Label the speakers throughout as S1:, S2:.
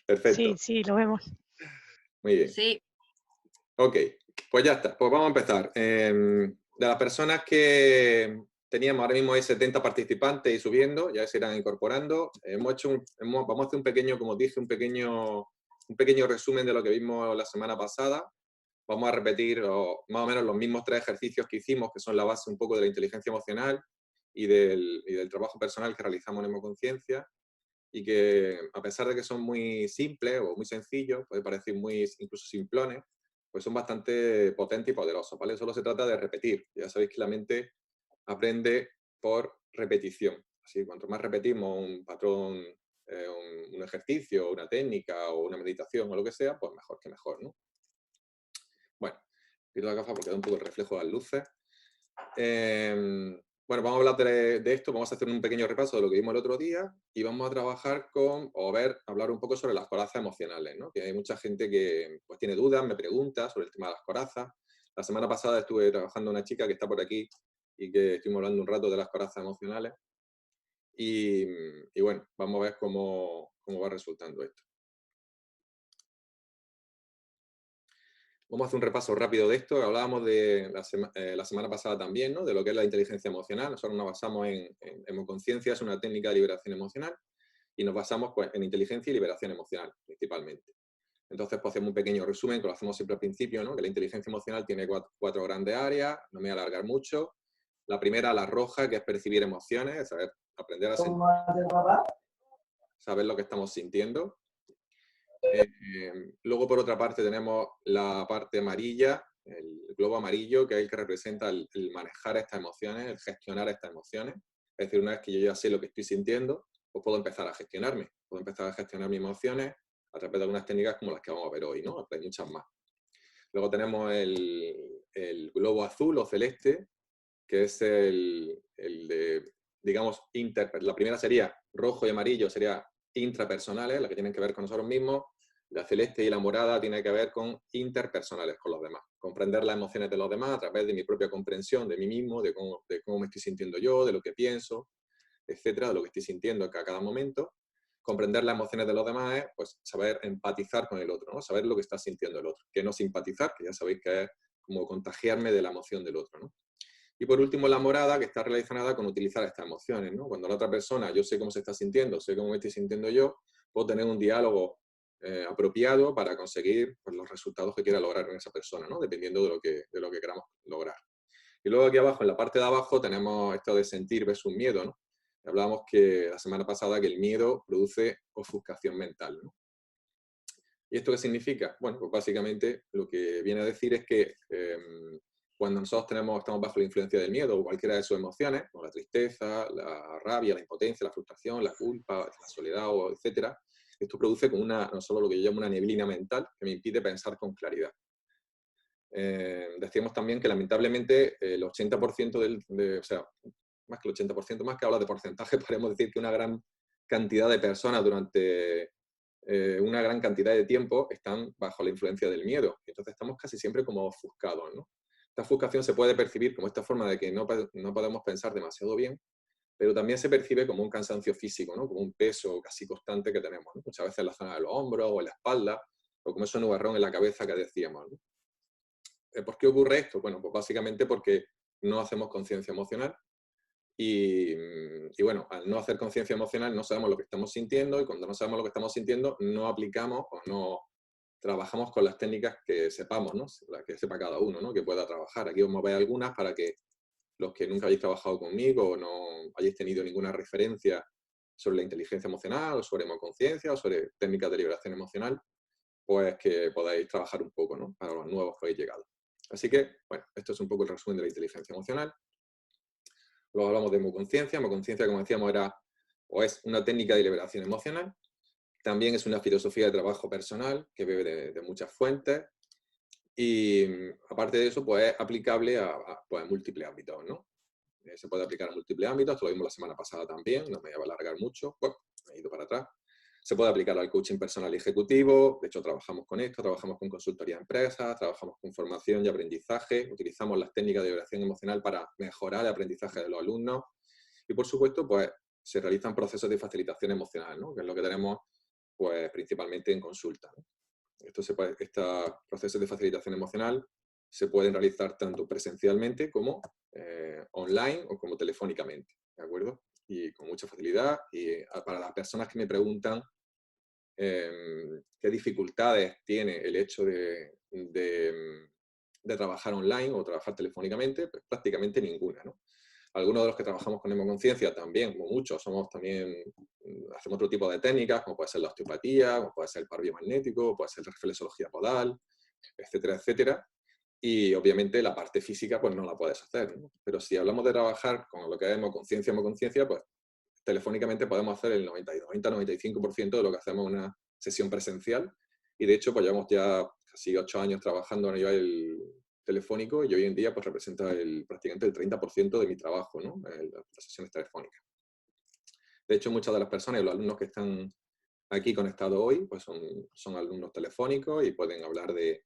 S1: Perfecto,
S2: Sí, sí, lo vemos.
S1: muy bien.
S3: Sí,
S1: Ok, pues ya está, pues vamos a empezar. De las personas que teníamos ahora mismo hay 70 participantes y subiendo, ya se irán incorporando. Vamos a hacer un pequeño, como os dije, un pequeño resumen de lo que vimos la semana pasada. Vamos a repetir más o menos los mismos 3 ejercicios que hicimos, que son la base un poco de la inteligencia emocional y del trabajo personal que realizamos en Hemoconciencia, y que a pesar de que son muy simples o muy sencillos, puede parecer muy incluso simplones, pues son bastante potentes y poderosos, ¿vale? Solo se trata de repetir. Ya sabéis que la mente aprende por repetición. Así, cuanto más repetimos un patrón, un ejercicio, una técnica o una meditación o lo que sea, pues mejor que mejor, ¿no? Bueno, quito la gafa porque da un poco el reflejo de las luces. Bueno, vamos a hablar de esto, vamos a hacer un pequeño repaso de lo que vimos el otro día y vamos a trabajar hablar un poco sobre las corazas emocionales, ¿no? Que hay mucha gente que pues, tiene dudas, me pregunta sobre el tema de las corazas. La semana pasada estuve trabajando una chica que está por aquí y que estuvimos hablando un rato de las corazas emocionales y bueno, vamos a ver cómo va resultando esto. Vamos a hacer un repaso rápido de esto. Hablábamos de la semana pasada también, ¿no? De lo que es la inteligencia emocional. Nosotros nos basamos en Hemoconciencia, es una técnica de liberación emocional, y nos basamos pues, en inteligencia y liberación emocional, principalmente. Entonces, pues hacemos un pequeño resumen, que lo hacemos siempre al principio, ¿no? Que la inteligencia emocional tiene cuatro grandes áreas, no me voy a alargar mucho. La primera, la roja, que es percibir emociones, es saber, aprender a sentir, saber lo que estamos sintiendo. Luego, por otra parte, tenemos la parte amarilla, el globo amarillo, que es el que representa el manejar estas emociones, el gestionar estas emociones. Es decir, una vez que yo ya sé lo que estoy sintiendo, pues puedo empezar a gestionarme. Puedo empezar a gestionar mis emociones a través de algunas técnicas como las que vamos a ver hoy, ¿no? Hay muchas más. Luego tenemos el globo azul o celeste, que es el de, digamos, la primera sería rojo y amarillo, sería intrapersonales, las que tienen que ver con nosotros mismos. La celeste y la morada tienen que ver con interpersonales, con los demás. Comprender las emociones de los demás a través de mi propia comprensión de mí mismo, de cómo me estoy sintiendo yo, de lo que pienso, etcétera, de lo que estoy sintiendo a cada momento. Comprender las emociones de los demás es pues, saber empatizar con el otro, ¿no? Saber lo que está sintiendo el otro. Que no simpatizar, que ya sabéis que es como contagiarme de la emoción del otro, ¿no? Y por último, la morada, que está relacionada con utilizar estas emociones, ¿no? Cuando la otra persona, yo sé cómo se está sintiendo, sé cómo me estoy sintiendo yo, puedo tener un diálogo apropiado para conseguir pues, los resultados que quiera lograr en esa persona, ¿no? Dependiendo de lo que queramos lograr. Y luego aquí abajo, en la parte de abajo, tenemos esto de sentir versus miedo, ¿no? Hablábamos que la semana pasada que el miedo produce ofuscación mental, ¿no? ¿Y esto qué significa? Bueno, pues básicamente lo que viene a decir es que cuando nosotros estamos bajo la influencia del miedo o cualquiera de sus emociones, como la tristeza, la rabia, la impotencia, la frustración, la culpa, la soledad, etc., esto produce como no solo lo que yo llamo una neblina mental que me impide pensar con claridad. Decíamos también que lamentablemente el 80% o sea, más que el 80%, más que hablar de porcentaje, podemos decir que una gran cantidad de personas durante una gran cantidad de tiempo están bajo la influencia del miedo. Entonces estamos casi siempre como ofuscados, ¿no? Esta ofuscación se puede percibir como esta forma de que no podemos pensar demasiado bien, pero también se percibe como un cansancio físico, ¿no? Como un peso casi constante que tenemos, ¿no? Muchas veces en la zona de los hombros o en la espalda, o como ese nubarrón en la cabeza que decíamos, ¿no? ¿Por qué ocurre esto? Bueno, pues básicamente porque no hacemos conciencia emocional y bueno, al no hacer conciencia emocional no sabemos lo que estamos sintiendo y cuando no sabemos lo que estamos sintiendo no aplicamos o no trabajamos con las técnicas que sepamos, ¿no? Las que sepa cada uno, ¿no? Que pueda trabajar. Aquí vamos a ver algunas para que los que nunca habéis trabajado conmigo o no hayáis tenido ninguna referencia sobre la inteligencia emocional o sobre hemoconciencia o sobre técnicas de liberación emocional, pues que podáis trabajar un poco, ¿no? Para los nuevos que habéis llegado. Así que, bueno, esto es un poco el resumen de la inteligencia emocional. Luego hablamos de hemoconciencia. Hemoconciencia, como decíamos, es una técnica de liberación emocional. También es una filosofía de trabajo personal que bebe de muchas fuentes. Y aparte de eso, pues es aplicable pues, a múltiples ámbitos, ¿no? Se puede aplicar a múltiples ámbitos, esto lo vimos la semana pasada también, no me voy a alargar mucho, me he ido para atrás. Se puede aplicar al coaching personal y ejecutivo, de hecho trabajamos con esto, trabajamos con consultoría a empresas, trabajamos con formación y aprendizaje, utilizamos las técnicas de liberación emocional para mejorar el aprendizaje de los alumnos y por supuesto pues se realizan procesos de facilitación emocional, ¿no? Que es lo que tenemos pues principalmente en consulta, ¿no? Estos procesos de facilitación emocional se pueden realizar tanto presencialmente como online o como telefónicamente, ¿de acuerdo? Y con mucha facilidad. Y para las personas que me preguntan qué dificultades tiene el hecho de trabajar online o trabajar telefónicamente, pues prácticamente ninguna, ¿no? Algunos de los que trabajamos con hemoconciencia también, como muchos, hacemos otro tipo de técnicas, como puede ser la osteopatía, como puede ser el par biomagnético, puede ser la reflexología podal, etcétera, etcétera. Y obviamente la parte física pues no la puedes hacer, ¿no? Pero si hablamos de trabajar con lo que es hemoconciencia, pues telefónicamente podemos hacer el 90-95% de lo que hacemos en una sesión presencial. Y de hecho, pues llevamos ya casi 8 años trabajando a nivel telefónico y hoy en día pues representa prácticamente el 30% de mi trabajo, ¿no? Las sesiones telefónicas. De hecho, muchas de las personas y los alumnos que están aquí conectados hoy pues son alumnos telefónicos y pueden hablar de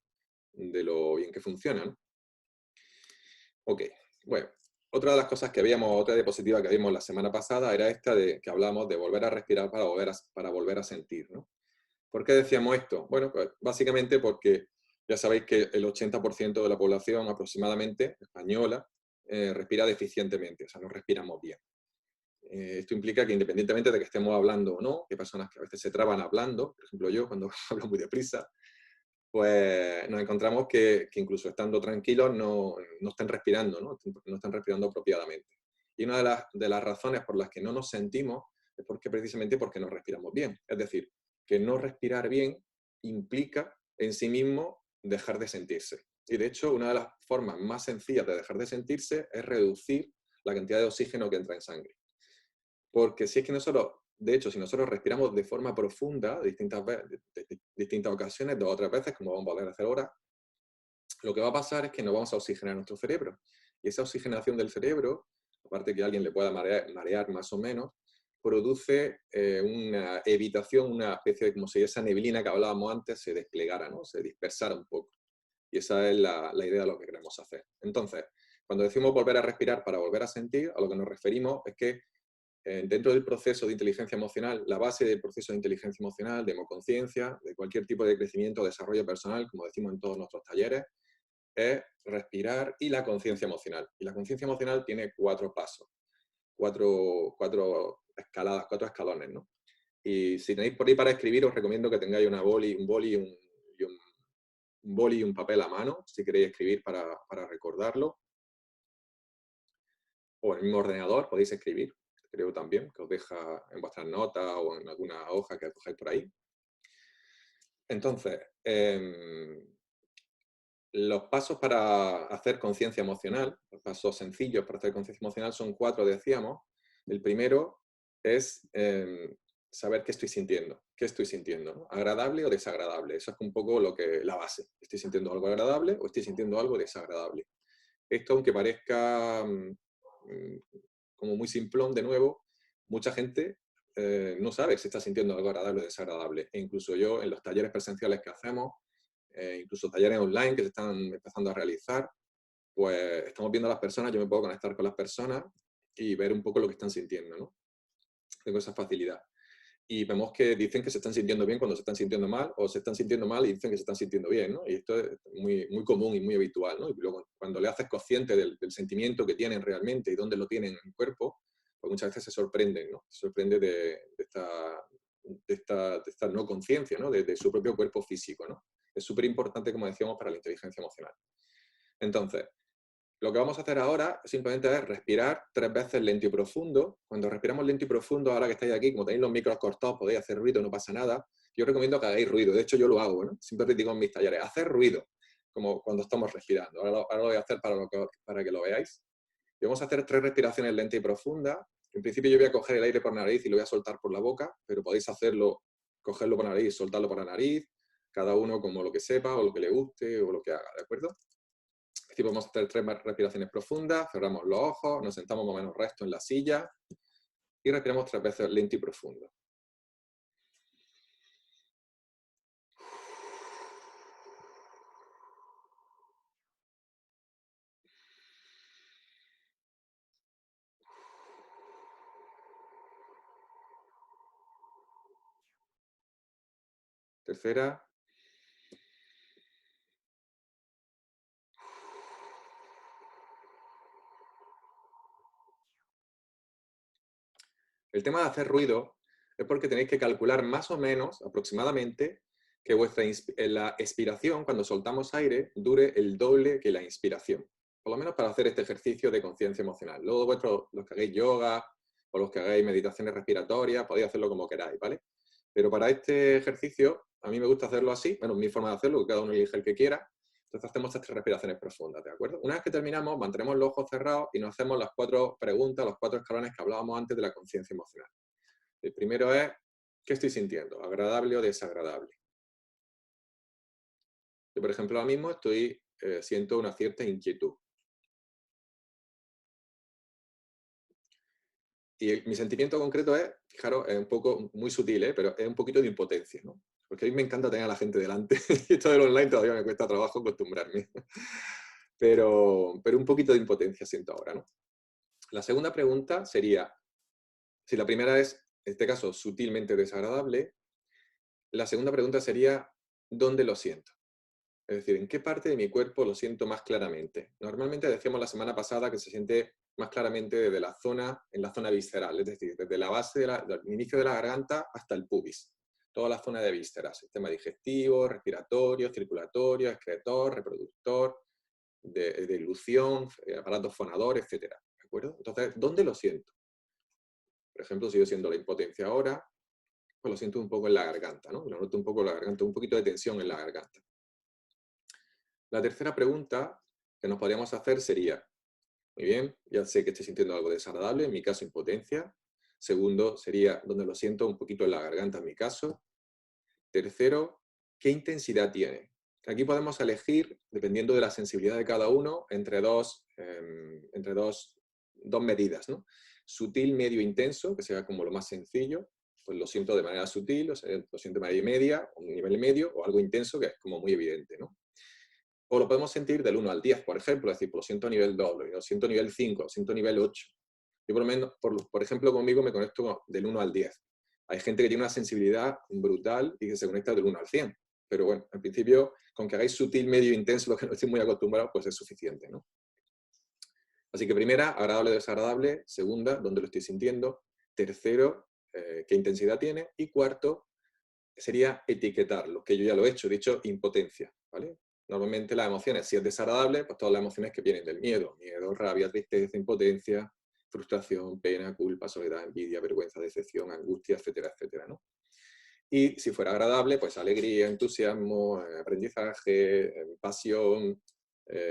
S1: lo bien que funciona, ¿no? Ok, bueno. Otra de las cosas que habíamos, otra diapositiva que vimos la semana pasada era esta de que hablamos de volver a respirar para volver a sentir, ¿no? ¿Por qué decíamos esto? Bueno, pues básicamente porque ya sabéis que el 80% de la población aproximadamente española respira deficientemente, o sea, no respiramos bien. Esto implica que independientemente de que estemos hablando o no, que hay personas que a veces se traban hablando, por ejemplo yo cuando hablo muy deprisa, pues nos encontramos que incluso estando tranquilos no están respirando, no están respirando apropiadamente. Y una de las razones por las que no nos sentimos es precisamente porque no respiramos bien. Es decir, que no respirar bien implica en sí mismo dejar de sentirse. Y de hecho, una de las formas más sencillas de dejar de sentirse es reducir la cantidad de oxígeno que entra en sangre. Porque si es que nosotros, de hecho, si nosotros respiramos de forma profunda, distintas ocasiones, 2 o 3 veces, como vamos a poder hacer ahora, lo que va a pasar es que no vamos a oxigenar nuestro cerebro. Y esa oxigenación del cerebro, aparte que a alguien le pueda marear más o menos, produce una evitación, una especie de como si esa neblina que hablábamos antes se desplegara, ¿no? Se dispersara un poco. Y esa es la idea de lo que queremos hacer. Entonces, cuando decimos volver a respirar para volver a sentir, a lo que nos referimos es que dentro del proceso de inteligencia emocional, la base del proceso de inteligencia emocional, de hemoconciencia, de cualquier tipo de crecimiento o desarrollo personal, como decimos en todos nuestros talleres, es respirar y la conciencia emocional. Y la conciencia emocional tiene 4 pasos, 4 escaladas, 4 escalones, ¿no? Y si tenéis por ahí para escribir, os recomiendo que tengáis un boli y un papel a mano, si queréis escribir para recordarlo. O en el mismo ordenador podéis escribir, creo también, que os deja en vuestras notas o en alguna hoja que cogáis por ahí. Entonces, los pasos para hacer conciencia emocional, los pasos sencillos para hacer conciencia emocional son 4, decíamos. El primero es saber qué estoy sintiendo. ¿Qué estoy sintiendo? ¿No? ¿Agradable o desagradable? Eso es un poco la base. ¿Estoy sintiendo algo agradable o estoy sintiendo algo desagradable? Esto, aunque parezca como muy simplón de nuevo, mucha gente no sabe si está sintiendo algo agradable o desagradable. E incluso yo, en los talleres presenciales que hacemos, incluso talleres online que se están empezando a realizar, pues estamos viendo a las personas, yo me puedo conectar con las personas y ver un poco lo que están sintiendo, ¿no? Tengo esa facilidad. Y vemos que dicen que se están sintiendo bien cuando se están sintiendo mal, o se están sintiendo mal y dicen que se están sintiendo bien, ¿no? Y esto es muy, muy común y muy habitual, ¿no? Y luego, cuando le haces consciente del sentimiento que tienen realmente y dónde lo tienen en el cuerpo, pues muchas veces se sorprenden, ¿no? Se sorprende de esta no conciencia, ¿no? De su propio cuerpo físico, ¿no? Es súper importante, como decíamos, para la inteligencia emocional. Entonces, lo que vamos a hacer ahora simplemente es respirar 3 veces lento y profundo. Cuando respiramos lento y profundo, ahora que estáis aquí, como tenéis los micros cortados, podéis hacer ruido, no pasa nada. Yo recomiendo que hagáis ruido. De hecho, yo lo hago, ¿no? Siempre digo en mis talleres, hacer ruido, como cuando estamos respirando. Ahora lo voy a hacer para que lo veáis. Y vamos a hacer 3 respiraciones lentas y profundas. En principio yo voy a coger el aire por nariz y lo voy a soltar por la boca, pero podéis hacerlo, cogerlo por la nariz y soltarlo por la nariz, cada uno como lo que sepa o lo que le guste o lo que haga, ¿de acuerdo? Aquí vamos a hacer 3 respiraciones profundas, cerramos los ojos, nos sentamos más o menos recto en la silla y respiramos 3 veces lento y profundo. Tercera. El tema de hacer ruido es porque tenéis que calcular más o menos, aproximadamente, que la expiración, cuando soltamos aire, dure el doble que la inspiración. Por lo menos para hacer este ejercicio de conciencia emocional. Luego vosotros, los que hagáis yoga o los que hagáis meditaciones respiratorias, podéis hacerlo como queráis, ¿vale? Pero para este ejercicio, a mí me gusta hacerlo así, bueno, mi forma de hacerlo, que cada uno elige el que quiera. Entonces hacemos estas 3 respiraciones profundas, ¿de acuerdo? Una vez que terminamos, mantenemos los ojos cerrados y nos hacemos las 4 preguntas, los 4 escalones que hablábamos antes de la conciencia emocional. El primero es, ¿qué estoy sintiendo? ¿Agradable o desagradable? Yo, por ejemplo, ahora mismo siento una cierta inquietud. Y mi sentimiento concreto es, fijaros, es un poco muy sutil, pero es un poquito de impotencia, ¿no? Porque a mí me encanta tener a la gente delante. Y esto del online todavía me cuesta trabajo acostumbrarme. Pero un poquito de impotencia siento ahora, ¿no? La segunda pregunta sería, si la primera es, en este caso, sutilmente desagradable, la segunda pregunta sería, ¿dónde lo siento? Es decir, ¿en qué parte de mi cuerpo lo siento más claramente? Normalmente decíamos la semana pasada que se siente más claramente desde en la zona visceral, es decir, desde la base del inicio de la garganta hasta el pubis. Toda la zona de vísceras, sistema digestivo, respiratorio, circulatorio, excretor, reproductor, de ilusión, aparatos fonador, etc. ¿De acuerdo? Entonces, ¿dónde lo siento? Por ejemplo, si yo siento la impotencia ahora, pues lo siento un poco en la garganta, ¿no? Lo noto un poco en la garganta, un poquito de tensión en la garganta. La tercera pregunta que nos podríamos hacer sería, muy bien, ya sé que estoy sintiendo algo desagradable, en mi caso impotencia. Segundo sería donde lo siento un poquito en la garganta, en mi caso. Tercero, ¿qué intensidad tiene? Aquí podemos elegir, dependiendo de la sensibilidad de cada uno, entre dos medidas, ¿no? Sutil, medio, intenso, que sea como lo más sencillo, pues lo siento de manera sutil, lo siento de manera media, un nivel medio, o algo intenso, que es como muy evidente, ¿no? O lo podemos sentir del 1 al 10, por ejemplo, es decir, pues lo siento a nivel doble, lo siento a nivel 5, lo siento a nivel 8. Yo por lo menos, por ejemplo, conmigo me conecto del 1 al 10. Hay gente que tiene una sensibilidad brutal y que se conecta del 1 al 100. Pero bueno, en principio, con que hagáis sutil, medio, intenso, lo que no estoy muy acostumbrado, pues es suficiente, ¿no? Así que primera, agradable o desagradable. Segunda, dónde lo estoy sintiendo. Tercero, qué intensidad tiene. Y cuarto, sería etiquetarlo, que yo ya lo he hecho, he dicho impotencia, ¿vale? Normalmente las emociones, si es desagradable, pues todas las emociones que vienen del miedo, rabia, tristeza, impotencia, frustración, pena, culpa, soledad, envidia, vergüenza, decepción, angustia, etcétera, etcétera, ¿no? Y si fuera agradable, pues alegría, entusiasmo, aprendizaje, pasión,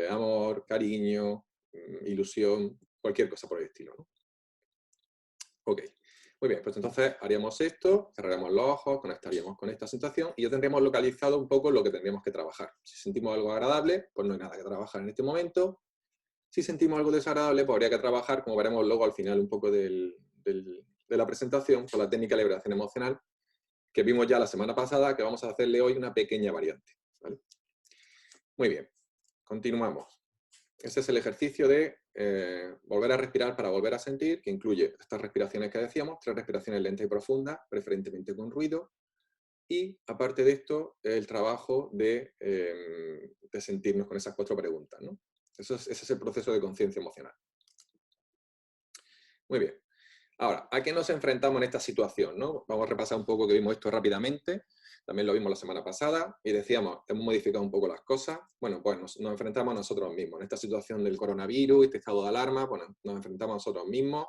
S1: amor, cariño, ilusión, cualquier cosa por el estilo, ¿no? Ok, muy bien, pues entonces haríamos esto, cerraríamos los ojos, conectaríamos con esta sensación y ya tendríamos localizado un poco lo que tendríamos que trabajar. Si sentimos algo agradable, pues no hay nada que trabajar en este momento. Si sentimos algo desagradable, pues habría que trabajar, como veremos luego al final un poco de la presentación, con la técnica de liberación emocional, que vimos ya la semana pasada, que vamos a hacerle hoy una pequeña variante, ¿vale? Muy bien, continuamos. Ese es el ejercicio de volver a respirar para volver a sentir, que incluye estas respiraciones que decíamos, 3 respiraciones lentas y profundas, preferentemente con ruido, y aparte de esto, el trabajo de sentirnos con esas 4 preguntas, ¿no? Ese es el proceso de conciencia emocional. Muy bien. Ahora, ¿a qué nos enfrentamos en esta situación, no? Vamos a repasar un poco que vimos esto rápidamente. También lo vimos la semana pasada y decíamos, hemos modificado un poco las cosas. Bueno, pues nos enfrentamos a nosotros mismos. En esta situación del coronavirus, este estado de alarma, bueno, nos enfrentamos a nosotros mismos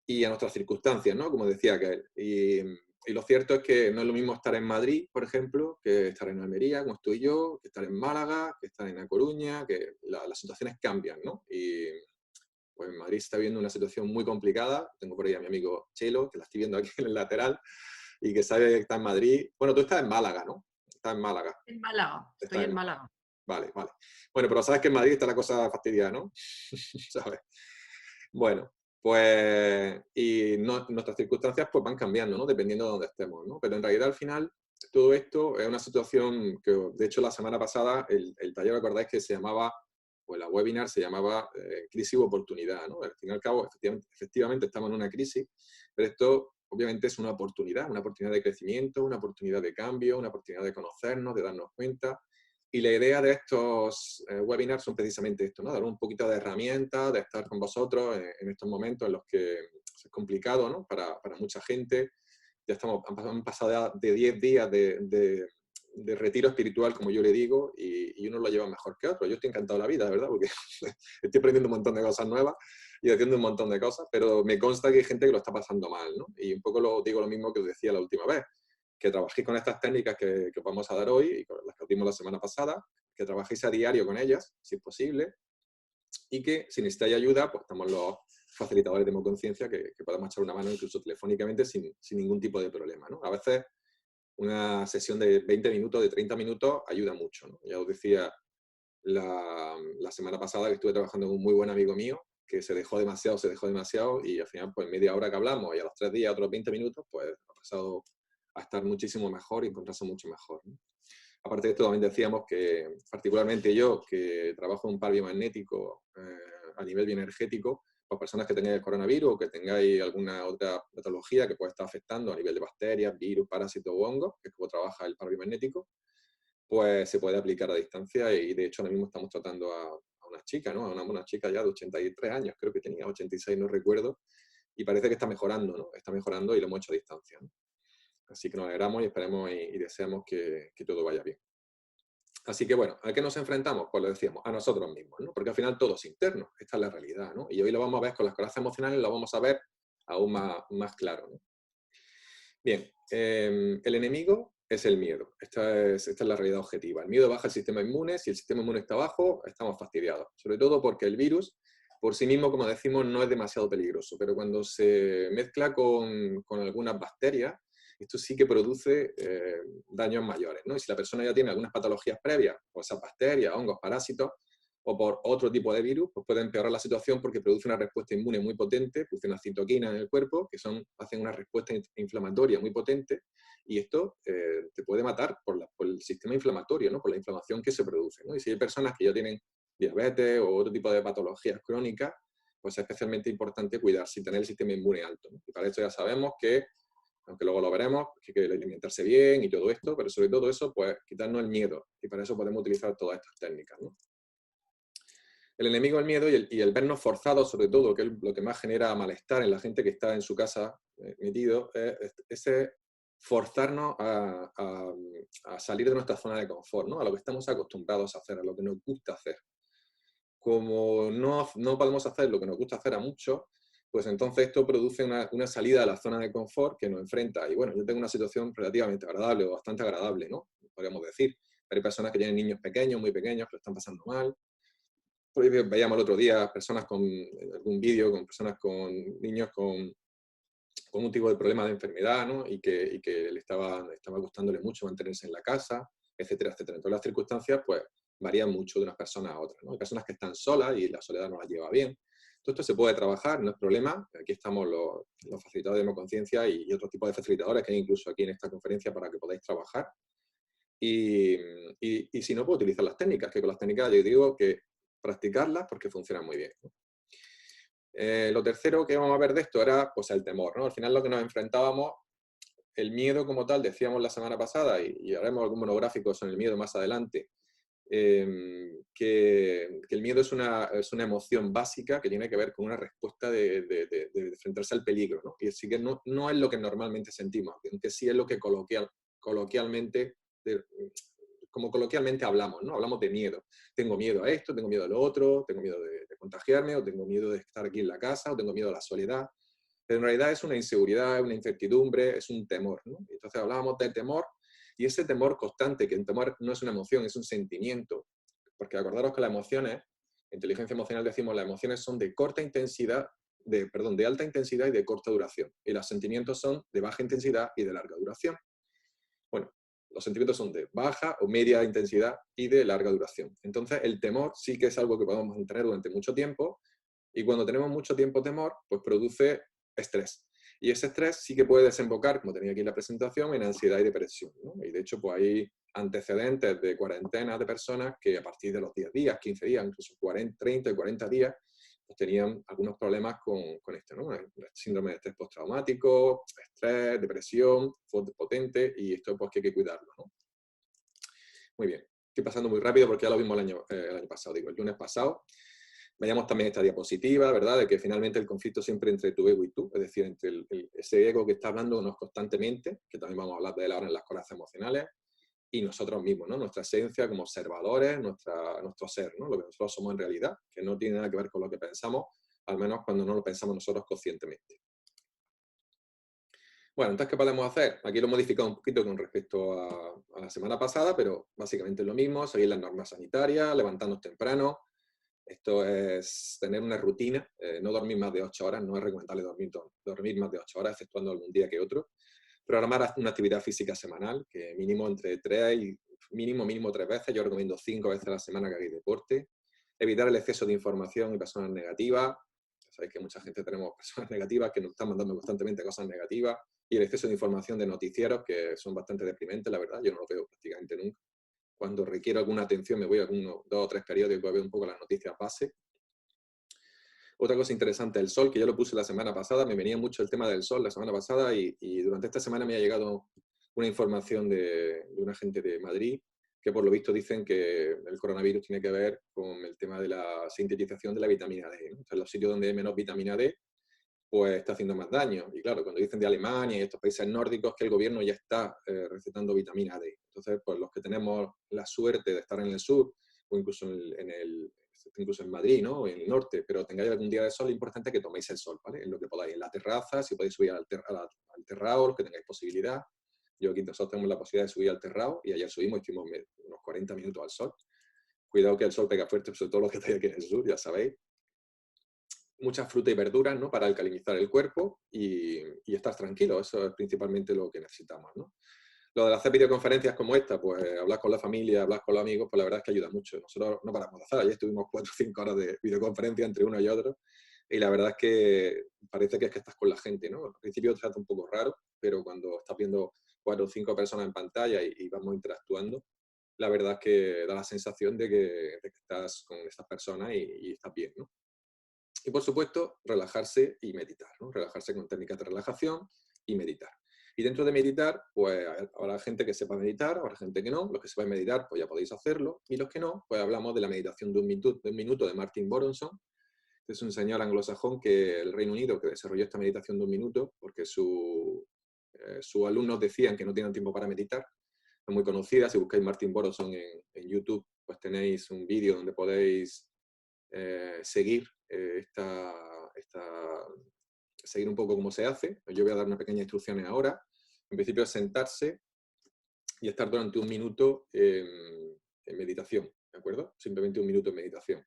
S1: y a nuestras circunstancias, ¿no? Como decía aquel. Y lo cierto es que no es lo mismo estar en Madrid, por ejemplo, que estar en Almería, como estoy yo, que estar en Málaga, que estar en A Coruña, que las situaciones cambian, ¿no? Y pues en Madrid se está viendo una situación muy complicada. Tengo por ahí a mi amigo Chelo, que la estoy viendo aquí en el lateral, y que sabe que está en Madrid. Bueno, tú estás en Málaga, ¿no? Estás en Málaga.
S2: En Málaga, estoy en Málaga.
S1: Vale, vale. Bueno, pero sabes que en Madrid está la cosa fastidiada, ¿no? ¿Sabes? Bueno, pues, y nuestras circunstancias pues van cambiando, ¿no? Dependiendo de dónde estemos, ¿no? Pero en realidad al final todo esto es una situación que, de hecho, la semana pasada el taller, ¿recordáis que se llamaba, pues la webinar se llamaba crisis u oportunidad, ¿no? Al fin y al cabo, efectivamente estamos en una crisis, pero esto obviamente es una oportunidad de crecimiento, una oportunidad de cambio, una oportunidad de conocernos, de darnos cuenta. Y la idea de estos webinars son precisamente esto, ¿no? Dar un poquito de herramientas, de estar con vosotros en estos momentos en los que es complicado, ¿no? Para mucha gente. Ya han pasado ya de 10 días de retiro espiritual, como yo le digo, y uno lo lleva mejor que otro. Yo estoy encantado de la vida, de verdad, porque estoy aprendiendo un montón de cosas nuevas y haciendo un montón de cosas, pero me consta que hay gente que lo está pasando mal, ¿no? Y un poco digo lo mismo que os decía la última vez, que trabajéis con estas técnicas que os vamos a dar hoy y con las que os dimos la semana pasada, que trabajéis a diario con ellas, si es posible, y que si necesitáis ayuda, pues estamos los facilitadores de Hemoconciencia que podemos echar una mano incluso telefónicamente sin ningún tipo de problema, ¿no? A veces una sesión de 20 minutos, de 30 minutos, ayuda mucho, ¿no? Ya os decía la semana pasada que estuve trabajando con un muy buen amigo mío, que se dejó demasiado, y al final, pues media hora que hablamos y a los 3 días otros 20 minutos, pues ha pasado a estar muchísimo mejor y encontrarse mucho mejor, ¿no? Aparte de esto, también decíamos que, particularmente yo, que trabajo en un par biomagnético a nivel bioenergético, pues personas que tengáis el coronavirus o que tengáis alguna otra patología que pueda estar afectando a nivel de bacterias, virus, parásitos o hongos, que es como trabaja el par biomagnético, pues se puede aplicar a distancia y de hecho ahora mismo estamos tratando a una chica, ¿no? A una chica ya de 83 años, creo que tenía 86, no recuerdo, y parece que está mejorando, ¿no? Está mejorando y lo hemos hecho a distancia, ¿no? Así que nos alegramos y esperemos y deseamos que todo vaya bien. Así que bueno, ¿a qué nos enfrentamos? Pues lo decíamos, a nosotros mismos, ¿no? Porque al final todo es interno, esta es la realidad, ¿no? Y hoy lo vamos a ver con las corazas emocionales, lo vamos a ver aún más claro, ¿no? Bien, el enemigo es el miedo. Esta es la realidad objetiva. El miedo baja el sistema inmune. Si el sistema inmune está bajo, estamos fastidiados. Sobre todo porque el virus, por sí mismo, como decimos, no es demasiado peligroso. Pero cuando se mezcla con algunas bacterias, esto sí que produce daños mayores, ¿no? Y si la persona ya tiene algunas patologías previas, por esas bacterias, hongos, parásitos, o por otro tipo de virus, pues puede empeorar la situación porque produce una respuesta inmune muy potente, produce una citoquina en el cuerpo, que hacen una respuesta inflamatoria muy potente, y esto te puede matar por el sistema inflamatorio, ¿no? Por la inflamación que se produce, ¿no? Y si hay personas que ya tienen diabetes o otro tipo de patologías crónicas, pues es especialmente importante cuidarse y tener el sistema inmune alto, ¿no? Y para eso ya sabemos que, aunque luego lo veremos, que hay que alimentarse bien y todo esto, pero sobre todo eso, pues quitarnos el miedo, y para eso podemos utilizar todas estas técnicas, ¿no? El enemigo del miedo y el vernos forzados, sobre todo, que es lo que más genera malestar en la gente que está en su casa metido, es ese forzarnos a salir de nuestra zona de confort, ¿no? A lo que estamos acostumbrados a hacer, a lo que nos gusta hacer. Como no podemos hacer lo que nos gusta hacer a muchos, pues entonces esto produce una salida a la zona de confort que nos enfrenta. Y bueno, yo tengo una situación relativamente agradable o bastante agradable, ¿no? Podríamos decir. Hay personas que tienen niños pequeños, muy pequeños, que lo están pasando mal. Veíamos el otro día personas con algún vídeo, con personas con niños con un tipo de problema de enfermedad, ¿no? Y que le estaba gustándole mucho mantenerse en la casa, etcétera, etcétera. Entonces las circunstancias pues varían mucho de unas personas a otras, ¿no? Hay personas que están solas y la soledad no las lleva bien. Todo esto se puede trabajar, no es problema. Aquí estamos los facilitadores de Hemoconciencia y otros tipos de facilitadores que hay incluso aquí en esta conferencia para que podáis trabajar. Y si no, puedo utilizar las técnicas, que con las técnicas yo digo que practicarlas porque funcionan muy bien, ¿no? Lo tercero que vamos a ver de esto era pues, el temor, ¿no? Al final lo que nos enfrentábamos, el miedo como tal, decíamos la semana pasada, y haremos algún monográfico sobre el miedo más adelante, que el miedo es una emoción básica que tiene que ver con una respuesta de enfrentarse al peligro, ¿no? Y así que no es lo que normalmente sentimos, aunque sí es lo que coloquialmente como coloquialmente hablamos, ¿no? Hablamos de miedo. Tengo miedo a esto, tengo miedo a lo otro, tengo miedo de contagiarme, o tengo miedo de estar aquí en la casa, o tengo miedo a la soledad. Pero en realidad es una inseguridad, una incertidumbre, es un temor, ¿no? Entonces hablábamos del temor, y ese temor constante, que el temor no es una emoción, es un sentimiento. Porque acordaros que las emociones, en inteligencia emocional decimos, las emociones son de corta intensidad, de alta intensidad y de corta duración. Y los sentimientos son de baja intensidad y de larga duración. Bueno, los sentimientos son de baja o media intensidad y de larga duración. Entonces, el temor sí que es algo que podemos mantener durante mucho tiempo, y cuando tenemos mucho tiempo temor, pues produce estrés. Y ese estrés sí que puede desembocar, como tenía aquí en la presentación, en ansiedad y depresión, ¿no? Y de hecho, pues hay antecedentes de cuarentenas de personas que a partir de los 10 días, 15 días, incluso 30 y 40 días, pues tenían algunos problemas con esto, ¿no? Síndrome de estrés postraumático, estrés, depresión, potente, y esto pues que hay que cuidarlo, ¿no? Muy bien, estoy pasando muy rápido porque ya lo vimos el año pasado, digo, el lunes pasado. Veíamos también esta diapositiva, ¿verdad? De que finalmente el conflicto siempre entre tu ego y tú, es decir, entre ese ego que está hablándonos constantemente, que también vamos a hablar de él ahora en las corazas emocionales, y nosotros mismos, ¿no? Nuestra esencia como observadores, nuestro ser, ¿no? Lo que nosotros somos en realidad, que no tiene nada que ver con lo que pensamos, al menos cuando no lo pensamos nosotros conscientemente. Bueno, entonces, ¿qué podemos hacer? Aquí lo he modificado un poquito con respecto a la semana pasada, pero básicamente es lo mismo, seguir las normas sanitarias, levantarnos temprano. Esto es tener una rutina, no dormir más de 8 horas, no es recomendable dormir más de 8 horas, exceptuando algún día que otro. Programar una actividad física semanal, que mínimo entre 3 y mínimo 3 veces, yo recomiendo 5 veces a la semana que hagáis deporte. Evitar el exceso de información y personas negativas. Ya sabéis que mucha gente tenemos personas negativas que nos están mandando constantemente cosas negativas, y el exceso de información de noticieros que son bastante deprimentes, la verdad, yo no lo veo prácticamente nunca. Cuando requiero alguna atención me voy a algunos 2 o 3 periódicos a ver un poco las noticias base. Otra cosa interesante, el sol, que yo lo puse la semana pasada, me venía mucho el tema del sol la semana pasada, y durante esta semana me ha llegado una información de una gente de Madrid que por lo visto dicen que el coronavirus tiene que ver con el tema de la sintetización de la vitamina D, ¿no? O sea, en los sitios donde hay menos vitamina D, pues está haciendo más daño. Y claro, cuando dicen de Alemania y estos países nórdicos que el gobierno ya está recetando vitamina D. Entonces, pues los que tenemos la suerte de estar en el sur, o incluso incluso en Madrid, ¿no? O en el norte, pero tengáis algún día de sol, es importante que toméis el sol, ¿vale? En lo que podáis, en la terraza, si podéis subir al terrado, los que tengáis posibilidad. Yo aquí nosotros tenemos la posibilidad de subir al terrado, y ayer subimos y estuvimos unos 40 minutos al sol. Cuidado que el sol pega fuerte, sobre todo los que estáis aquí en el sur, ya sabéis. Mucha fruta y verduras, ¿no? Para alcalinizar el cuerpo y estar tranquilo. Eso es principalmente lo que necesitamos, ¿no? Lo de hacer videoconferencias como esta, pues hablar con la familia, hablar con los amigos, pues la verdad es que ayuda mucho. Nosotros no paramos de hacer. Ayer estuvimos 4 o 5 horas de videoconferencia entre uno y otro, y la verdad es que parece que es que estás con la gente, ¿no? Al principio te hace un poco raro, pero cuando estás viendo 4 o 5 personas en pantalla y vamos interactuando, la verdad es que da la sensación de que estás con estas personas y estás bien, ¿no? Y por supuesto, relajarse y meditar, ¿no? Relajarse con técnicas de relajación y meditar. Y dentro de meditar, pues habrá gente que sepa meditar, habrá gente que no. Los que sepáis meditar, pues ya podéis hacerlo. Y los que no, pues hablamos de la meditación de un minuto de Martin Boronson. Es un señor anglosajón que el Reino Unido que desarrolló esta meditación de un minuto porque sus alumnos decían que no tienen tiempo para meditar. Es muy conocida. Si buscáis Martin Boronson en YouTube, pues tenéis un vídeo donde podéis seguir seguir un poco cómo se hace. Yo voy a dar unas pequeñas instrucciones ahora. En principio es sentarse y estar durante un minuto en meditación, ¿de acuerdo? Simplemente un minuto en meditación.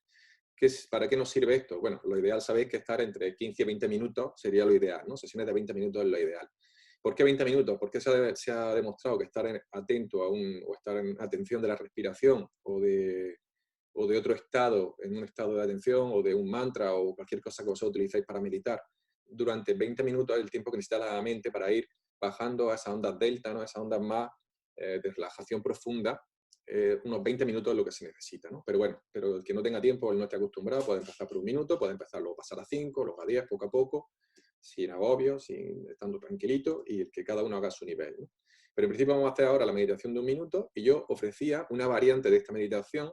S1: ¿Para qué nos sirve esto? Bueno, lo ideal sabéis que estar entre 15 y 20 minutos sería lo ideal, ¿no? Sesiones de 20 minutos es lo ideal. ¿Por qué 20 minutos? Porque se ha demostrado que estar atento o estar en atención de la respiración o de otro estado, en un estado de atención o de un mantra o cualquier cosa que vosotros utilizáis para meditar, durante 20 minutos es el tiempo que necesita la mente para ir bajando a esas ondas delta, ¿no? Esas ondas más de relajación profunda. Unos 20 minutos es lo que se necesita, ¿no? Pero bueno, pero el que no tenga tiempo, el no esté acostumbrado, puede empezar por un minuto, puede empezar luego a pasar a 5, luego a 10, poco a poco, sin agobio, estando tranquilito, y el que cada uno haga su nivel, ¿no? Pero en principio vamos a hacer ahora la meditación de un minuto, y yo ofrecía una variante de esta meditación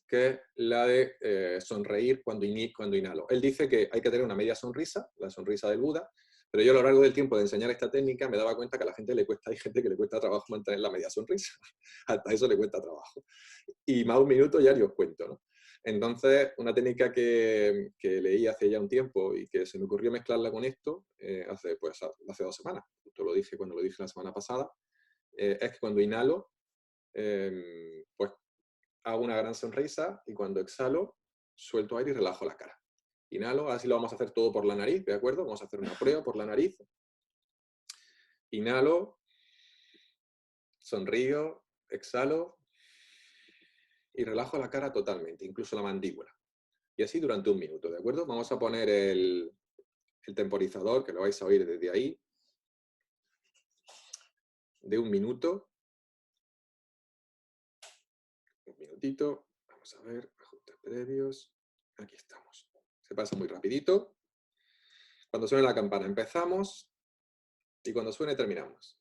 S1: que es la de sonreír cuando inhalo. Él dice que hay que tener una media sonrisa, la sonrisa del Buda, pero yo a lo largo del tiempo de enseñar esta técnica me daba cuenta que a la gente le cuesta, hay gente que le cuesta trabajo mantener la media sonrisa, hasta eso le cuesta trabajo. Y más un minuto ya ni os cuento, ¿no? Entonces, una técnica que leí hace ya un tiempo y que se me ocurrió mezclarla con esto hace 2 semanas, justo lo dije cuando lo dije la semana pasada, es que cuando inhalo, pues hago una gran sonrisa, y cuando exhalo, suelto aire y relajo la cara. Inhalo, así lo vamos a hacer todo por la nariz, ¿de acuerdo? Vamos a hacer una prueba por la nariz. Inhalo, sonrío, exhalo y relajo la cara totalmente, incluso la mandíbula. Y así durante un minuto, ¿de acuerdo? Vamos a poner el temporizador, que lo vais a oír desde ahí, de un minuto. Un minutito. Vamos a ver, ajustes previos. Aquí estamos. Se pasa muy rapidito. Cuando suene la campana empezamos y cuando suene terminamos.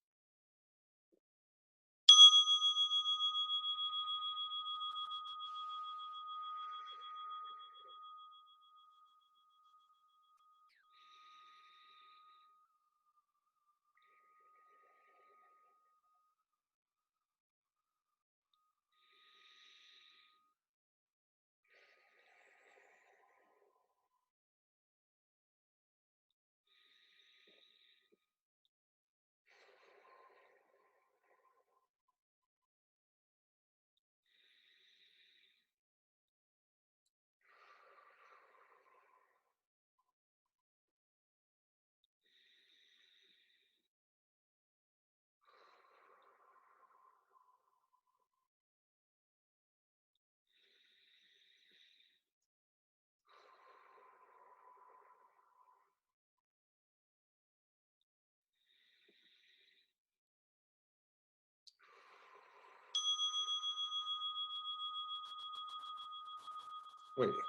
S1: Muy bien.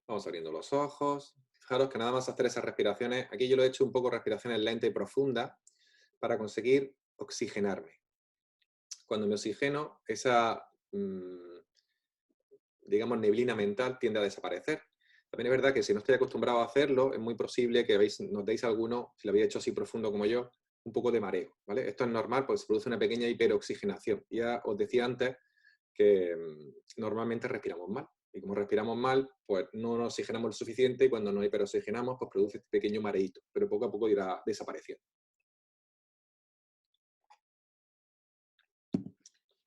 S1: Vamos abriendo los ojos. Fijaros que nada más hacer esas respiraciones, aquí yo lo he hecho un poco respiraciones lentas y profundas para conseguir oxigenarme. Cuando me oxigeno, esa, digamos, neblina mental tiende a desaparecer. También es verdad que si no estoy acostumbrado a hacerlo, es muy posible que notéis alguno, si lo habéis hecho así profundo como yo, un poco de mareo, ¿vale? Esto es normal porque se produce una pequeña hiperoxigenación. Ya os decía antes que normalmente respiramos mal. Y como respiramos mal, pues no nos oxigenamos lo suficiente y cuando nos hiperoxigenamos, pues produce este pequeño mareíto, pero poco a poco irá desapareciendo.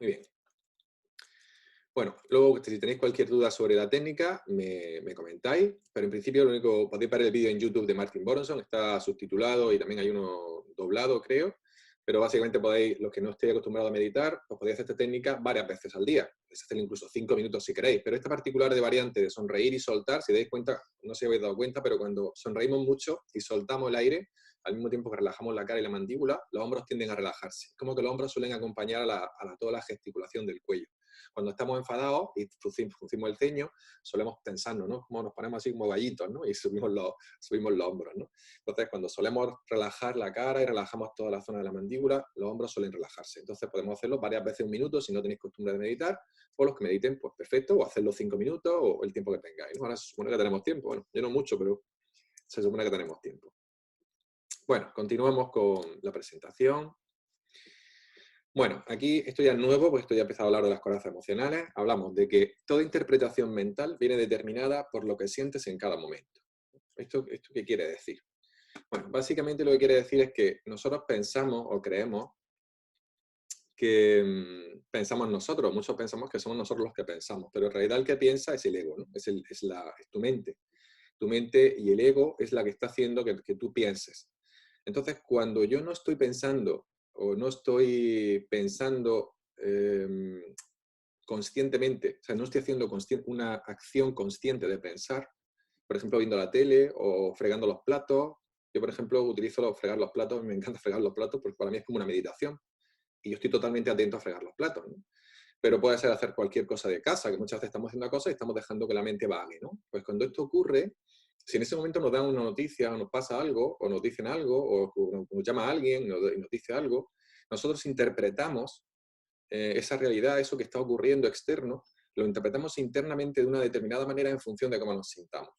S1: Muy bien. Bueno, luego si tenéis cualquier duda sobre la técnica, me comentáis, pero en principio lo único, podéis ver el vídeo en YouTube de Martin Boronson, está subtitulado y también hay uno doblado, creo, pero básicamente podéis, los que no estéis acostumbrados a meditar, pues podéis hacer esta técnica varias veces al día, podéis hacerlo incluso 5 minutos si queréis, pero esta particular de variante de sonreír y soltar, si dais cuenta, no sé si habéis dado cuenta, pero cuando sonreímos mucho y soltamos el aire, al mismo tiempo que relajamos la cara y la mandíbula, los hombros tienden a relajarse. Es como que los hombros suelen acompañar a toda la gesticulación del cuello. Cuando estamos enfadados y fruncimos el ceño, solemos pensarnos, ¿no? Como nos ponemos así como gallitos, ¿no? Y subimos los hombros, ¿no? Entonces, cuando solemos relajar la cara y relajamos toda la zona de la mandíbula, los hombros suelen relajarse. Entonces, podemos hacerlo varias veces un minuto si no tenéis costumbre de meditar, o los que mediten, pues perfecto, o hacerlo 5 minutos o el tiempo que tengáis, ¿no? Ahora se supone que tenemos tiempo, bueno, yo no mucho, pero se supone que tenemos tiempo. Bueno, continuamos con la presentación. Bueno, aquí esto ya es nuevo, pues esto ya he empezado a hablar de las corazas emocionales. Hablamos de que toda interpretación mental viene determinada por lo que sientes en cada momento. ¿Esto qué quiere decir? Bueno, básicamente lo que quiere decir es que nosotros pensamos o creemos que pensamos nosotros. Muchos pensamos que somos nosotros los que pensamos, pero en realidad el que piensa es el ego, ¿no? Es tu mente. Tu mente y el ego es la que está haciendo que tú pienses. Entonces, cuando yo no estoy pensando o no estoy pensando conscientemente, o sea, no estoy haciendo una acción consciente de pensar, por ejemplo, viendo la tele o fregando los platos. Yo, por ejemplo, utilizo fregar los platos, me encanta fregar los platos porque para mí es como una meditación y yo estoy totalmente atento a fregar los platos, ¿no? Pero puede ser hacer cualquier cosa de casa, que muchas veces estamos haciendo cosas y estamos dejando que la mente vague, ¿no? Pues cuando esto ocurre, si en ese momento nos dan una noticia o nos pasa algo, o nos dicen algo, o nos llama alguien y nos dice algo, nosotros interpretamos esa realidad, eso que está ocurriendo externo, lo interpretamos internamente de una determinada manera en función de cómo nos sintamos.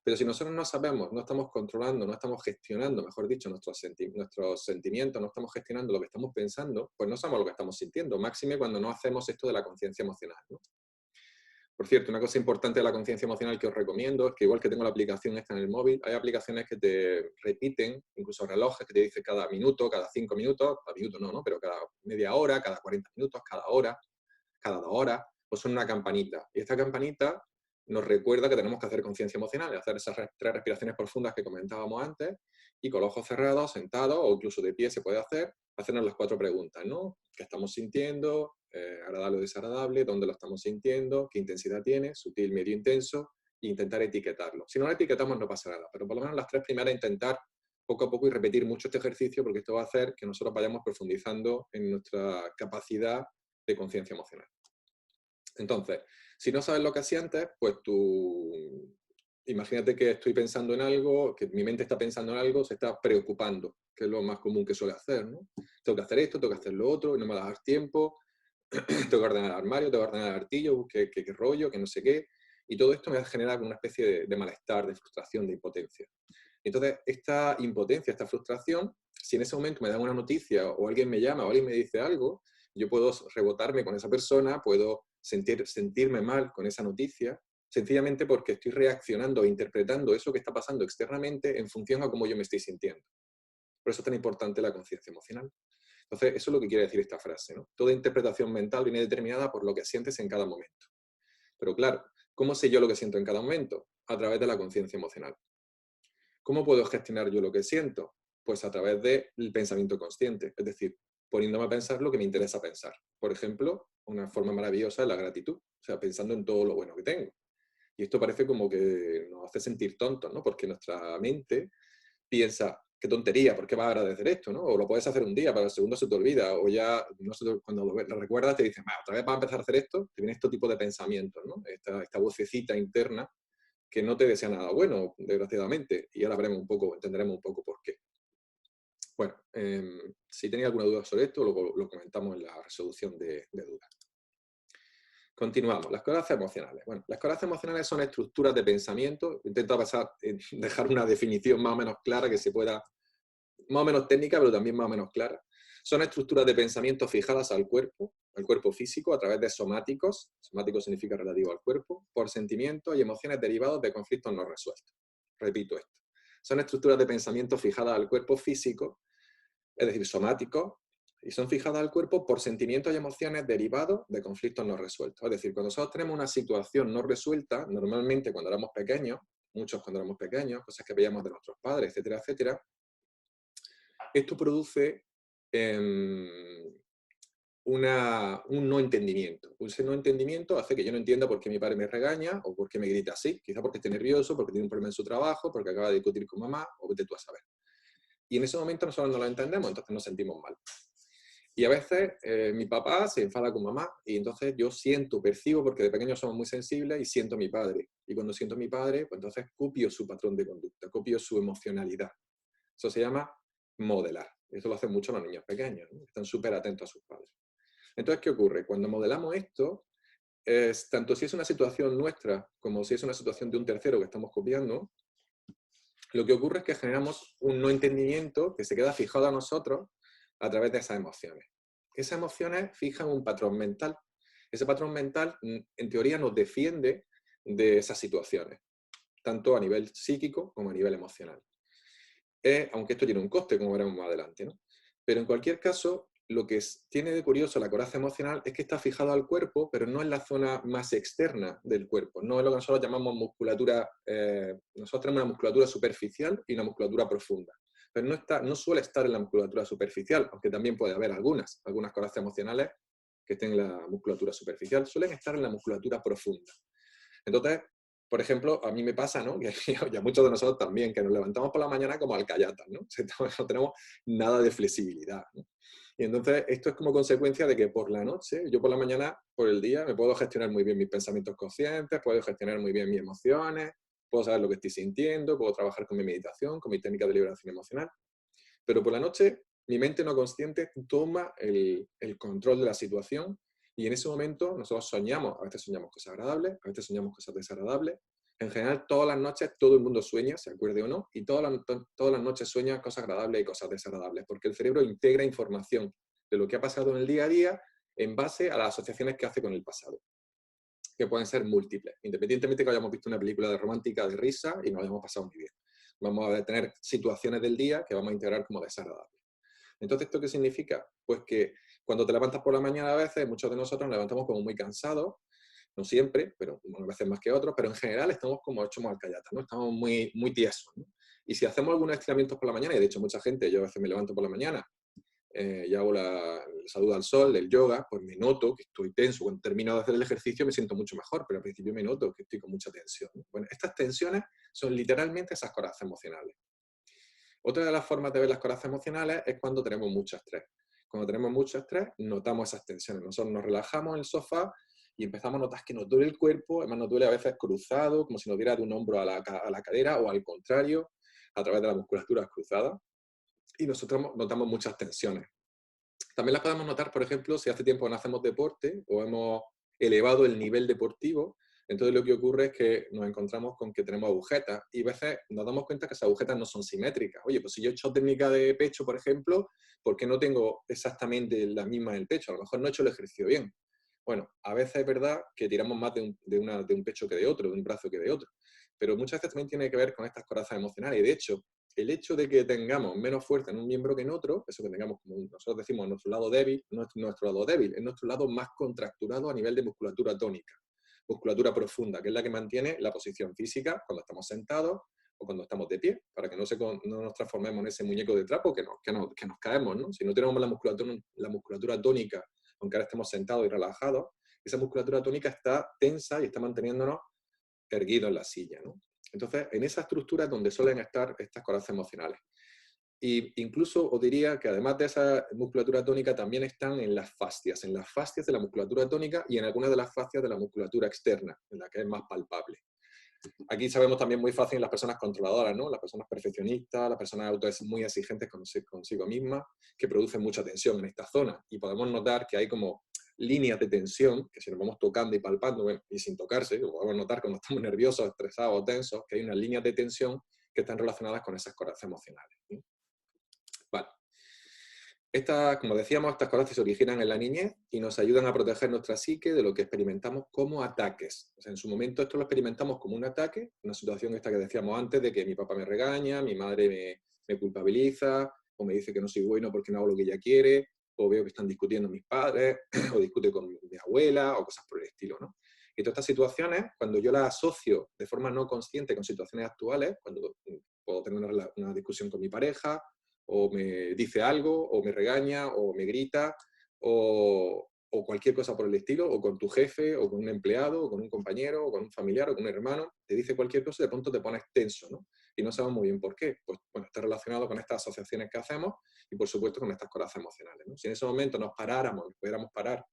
S1: Pero si nosotros no sabemos, no estamos controlando, no estamos gestionando, mejor dicho, nuestros sentimientos, no estamos gestionando lo que estamos pensando, pues no sabemos lo que estamos sintiendo, máxime cuando no hacemos esto de la conciencia emocional, ¿no? Por cierto, una cosa importante de la conciencia emocional que os recomiendo es que igual que tengo la aplicación esta en el móvil, hay aplicaciones que te repiten, incluso relojes que te dicen cada minuto, cada 5 minutos, cada minuto no, pero cada media hora, cada 40 minutos, cada hora, cada 2 horas, pues son una campanita. Y esta campanita nos recuerda que tenemos que hacer conciencia emocional, hacer esas 3 respiraciones profundas que comentábamos antes, y con los ojos cerrados, sentados o incluso de pie se puede hacernos las 4 preguntas, ¿no? ¿Qué estamos sintiendo? ¿Agradable o desagradable? ¿Dónde lo estamos sintiendo? ¿Qué intensidad tiene? ¿Sutil, medio, intenso? E intentar etiquetarlo. Si no lo etiquetamos no pasa nada, pero por lo menos las 3 primeras intentar poco a poco y repetir mucho este ejercicio porque esto va a hacer que nosotros vayamos profundizando en nuestra capacidad de conciencia emocional. Entonces, si no sabes lo que sientes, pues tú, imagínate que estoy pensando en algo, que mi mente está pensando en algo, se está preocupando, que es lo más común que suele hacer, ¿no? Tengo que hacer esto, tengo que hacer lo otro, y no me va a dar tiempo, tengo que ordenar el armario, tengo que ordenar el artillo, qué rollo, que no sé qué. Y todo esto me genera una especie de malestar, de frustración, de impotencia. Entonces, esta impotencia, esta frustración, si en ese momento me dan una noticia o alguien me llama o alguien me dice algo, yo puedo rebotarme con esa persona, puedo sentirme mal con esa noticia, sencillamente porque estoy reaccionando e interpretando eso que está pasando externamente en función a cómo yo me estoy sintiendo. Por eso es tan importante la conciencia emocional. Entonces, eso es lo que quiere decir esta frase, ¿no? Toda interpretación mental viene determinada por lo que sientes en cada momento. Pero claro, ¿cómo sé yo lo que siento en cada momento? A través de la conciencia emocional. ¿Cómo puedo gestionar yo lo que siento? Pues a través del pensamiento consciente, es decir, poniéndome a pensar lo que me interesa pensar. Por ejemplo, una forma maravillosa es la gratitud, o sea, pensando en todo lo bueno que tengo. Y esto parece como que nos hace sentir tontos, ¿no? Porque nuestra mente piensa, qué tontería, ¿por qué vas a agradecer esto? ¿No? O lo puedes hacer un día, pero el segundo se te olvida, o ya cuando lo recuerdas te dicen, otra vez vas a empezar a hacer esto, te viene este tipo de pensamientos, ¿no? Esta vocecita interna que no te desea nada bueno, desgraciadamente, y ahora veremos un poco, entenderemos un poco por qué. Bueno, si tenéis alguna duda sobre esto, lo comentamos en la resolución de dudas. Continuamos, las corazas emocionales. Bueno, las corazas emocionales son estructuras de pensamiento, intento dejar una definición más o menos clara que se pueda, más o menos técnica, pero también más o menos clara. Son estructuras de pensamiento fijadas al cuerpo físico, a través de somáticos, somático significa relativo al cuerpo, por sentimientos y emociones derivados de conflictos no resueltos. Repito esto. Son estructuras de pensamiento fijadas al cuerpo físico, es decir, somáticos, y son fijadas al cuerpo por sentimientos y emociones derivados de conflictos no resueltos. Es decir, cuando nosotros tenemos una situación no resuelta, normalmente cuando éramos pequeños, muchos cuando éramos pequeños, cosas que veíamos de nuestros padres, etcétera, etcétera, esto produce un no entendimiento. Ese no entendimiento hace que yo no entienda por qué mi padre me regaña o por qué me grita así. Quizá porque esté nervioso, porque tiene un problema en su trabajo, porque acaba de discutir con mamá, o vete tú a saber. Y en ese momento nosotros no lo entendemos, entonces nos sentimos mal. Y a veces mi papá se enfada con mamá y entonces yo siento, percibo, porque de pequeños somos muy sensibles y siento a mi padre. Y cuando siento a mi padre, pues entonces copio su patrón de conducta, copio su emocionalidad. Eso se llama modelar. Eso lo hacen mucho los niños pequeños, ¿no? Están súper atentos a sus padres. Entonces, ¿qué ocurre? Cuando modelamos esto, tanto si es una situación nuestra como si es una situación de un tercero que estamos copiando, lo que ocurre es que generamos un no entendimiento que se queda fijado a nosotros a través de esas emociones. Esas emociones fijan un patrón mental. Ese patrón mental, en teoría, nos defiende de esas situaciones, tanto a nivel psíquico como a nivel emocional. Aunque esto tiene un coste, como veremos más adelante, ¿no? Pero en cualquier caso, lo que tiene de curioso la coraza emocional es que está fijado al cuerpo, pero no en la zona más externa del cuerpo. No es lo que nosotros llamamos musculatura. Nosotros tenemos una musculatura superficial y una musculatura profunda. Pero no suele estar en la musculatura superficial, aunque también puede haber algunas corazas emocionales que estén en la musculatura superficial, suelen estar en la musculatura profunda. Entonces, por ejemplo, a mí me pasa, ¿no? Que y a muchos de nosotros también, que nos levantamos por la mañana como alcayatas, ¿no? No tenemos nada de flexibilidad, ¿no? Y entonces esto es como consecuencia de que por la noche, yo por la mañana, por el día, me puedo gestionar muy bien mis pensamientos conscientes, puedo gestionar muy bien mis emociones, puedo saber lo que estoy sintiendo, puedo trabajar con mi meditación, con mi técnica de liberación emocional. Pero por la noche, mi mente no consciente toma el control de la situación y en ese momento nosotros soñamos, a veces soñamos cosas agradables, a veces soñamos cosas desagradables. En general, todas las noches todo el mundo sueña, se acuerde o no, y todas las noches sueña cosas agradables y cosas desagradables, porque el cerebro integra información de lo que ha pasado en el día a día en base a las asociaciones que hace con el pasado, que pueden ser múltiples, independientemente que hayamos visto una película de romántica de risa y nos hayamos pasado muy bien. Vamos a tener situaciones del día que vamos a integrar como desagradables. Entonces, ¿esto qué significa? Pues que cuando te levantas por la mañana a veces, muchos de nosotros nos levantamos como muy cansados, no siempre, pero unas veces más que otros, pero en general estamos como hechos alcayatas, ¿no? Estamos muy, muy tiesos, ¿no? Y si hacemos algunos estiramientos por la mañana, y de hecho mucha gente, yo a veces me levanto por la mañana y hago el saludo al sol, el yoga, pues me noto que estoy tenso. Cuando termino de hacer el ejercicio me siento mucho mejor, pero al principio me noto que estoy con mucha tensión, ¿no? Bueno, estas tensiones son literalmente esas corazas emocionales. Otra de las formas de ver las corazas emocionales es cuando tenemos mucho estrés. Cuando tenemos mucho estrés, notamos esas tensiones. Nosotros nos relajamos en el sofá y empezamos a notar que nos duele el cuerpo, además nos duele a veces cruzado, como si nos diera de un hombro a la cadera, o al contrario, a través de las musculaturas cruzadas, y nosotros notamos muchas tensiones. También las podemos notar, por ejemplo, si hace tiempo no hacemos deporte o hemos elevado el nivel deportivo. Entonces lo que ocurre es que nos encontramos con que tenemos agujetas y a veces nos damos cuenta que esas agujetas no son simétricas. Oye, pues si yo he hecho técnica de pecho, por ejemplo, ¿por qué no tengo exactamente la misma en el pecho? A lo mejor no he hecho el ejercicio bien. Bueno, a veces es verdad que tiramos más de un pecho que de otro, de un brazo que de otro, pero muchas veces también tiene que ver con estas corazas emocionales. Y de hecho, el hecho de que tengamos menos fuerza en un miembro que en otro, eso que tengamos, como nosotros decimos, nuestro lado débil, no es nuestro lado débil, es nuestro lado más contracturado a nivel de musculatura tónica, musculatura profunda, que es la que mantiene la posición física cuando estamos sentados o cuando estamos de pie, para que no nos transformemos en ese muñeco de trapo que nos caemos, ¿no? Si no tenemos la musculatura tónica, aunque ahora estemos sentados y relajados, esa musculatura tónica está tensa y está manteniéndonos erguidos en la silla, ¿no? Entonces, en esa estructura es donde suelen estar estas corazas emocionales. Y incluso os diría que además de esa musculatura tónica también están en las fascias de la musculatura tónica y en algunas de las fascias de la musculatura externa, en la que es más palpable. Aquí sabemos también muy fácil en las personas controladoras, ¿no? Las personas perfeccionistas, las personas muy exigentes consigo mismas, que producen mucha tensión en esta zona. Y podemos notar que hay como líneas de tensión, que si nos vamos tocando y palpando, bueno, y sin tocarse, podemos notar cuando estamos nerviosos, estresados o tensos, que hay unas líneas de tensión que están relacionadas con esas corazas emocionales, ¿sí? Vale. Como decíamos, estas corazas se originan en la niñez y nos ayudan a proteger nuestra psique de lo que experimentamos como ataques. O sea, en su momento esto lo experimentamos como un ataque, una situación esta que decíamos antes de que mi papá me regaña, mi madre me culpabiliza, o me dice que no soy bueno porque no hago lo que ella quiere, o veo que están discutiendo mis padres, o discute con mi abuela, o cosas por el estilo, ¿no? Y todas estas situaciones, cuando yo las asocio de forma no consciente con situaciones actuales, cuando puedo tener una discusión con mi pareja, o me dice algo, o me regaña, o me grita, o cualquier cosa por el estilo, o con tu jefe, o con un empleado, o con un compañero, o con un familiar, o con un hermano, te dice cualquier cosa y de pronto te pones tenso, ¿no? Y no sabemos muy bien por qué. Pues bueno, está relacionado con estas asociaciones que hacemos y por supuesto con estas corazas emocionales, ¿no? Si en ese momento nos pudiéramos parar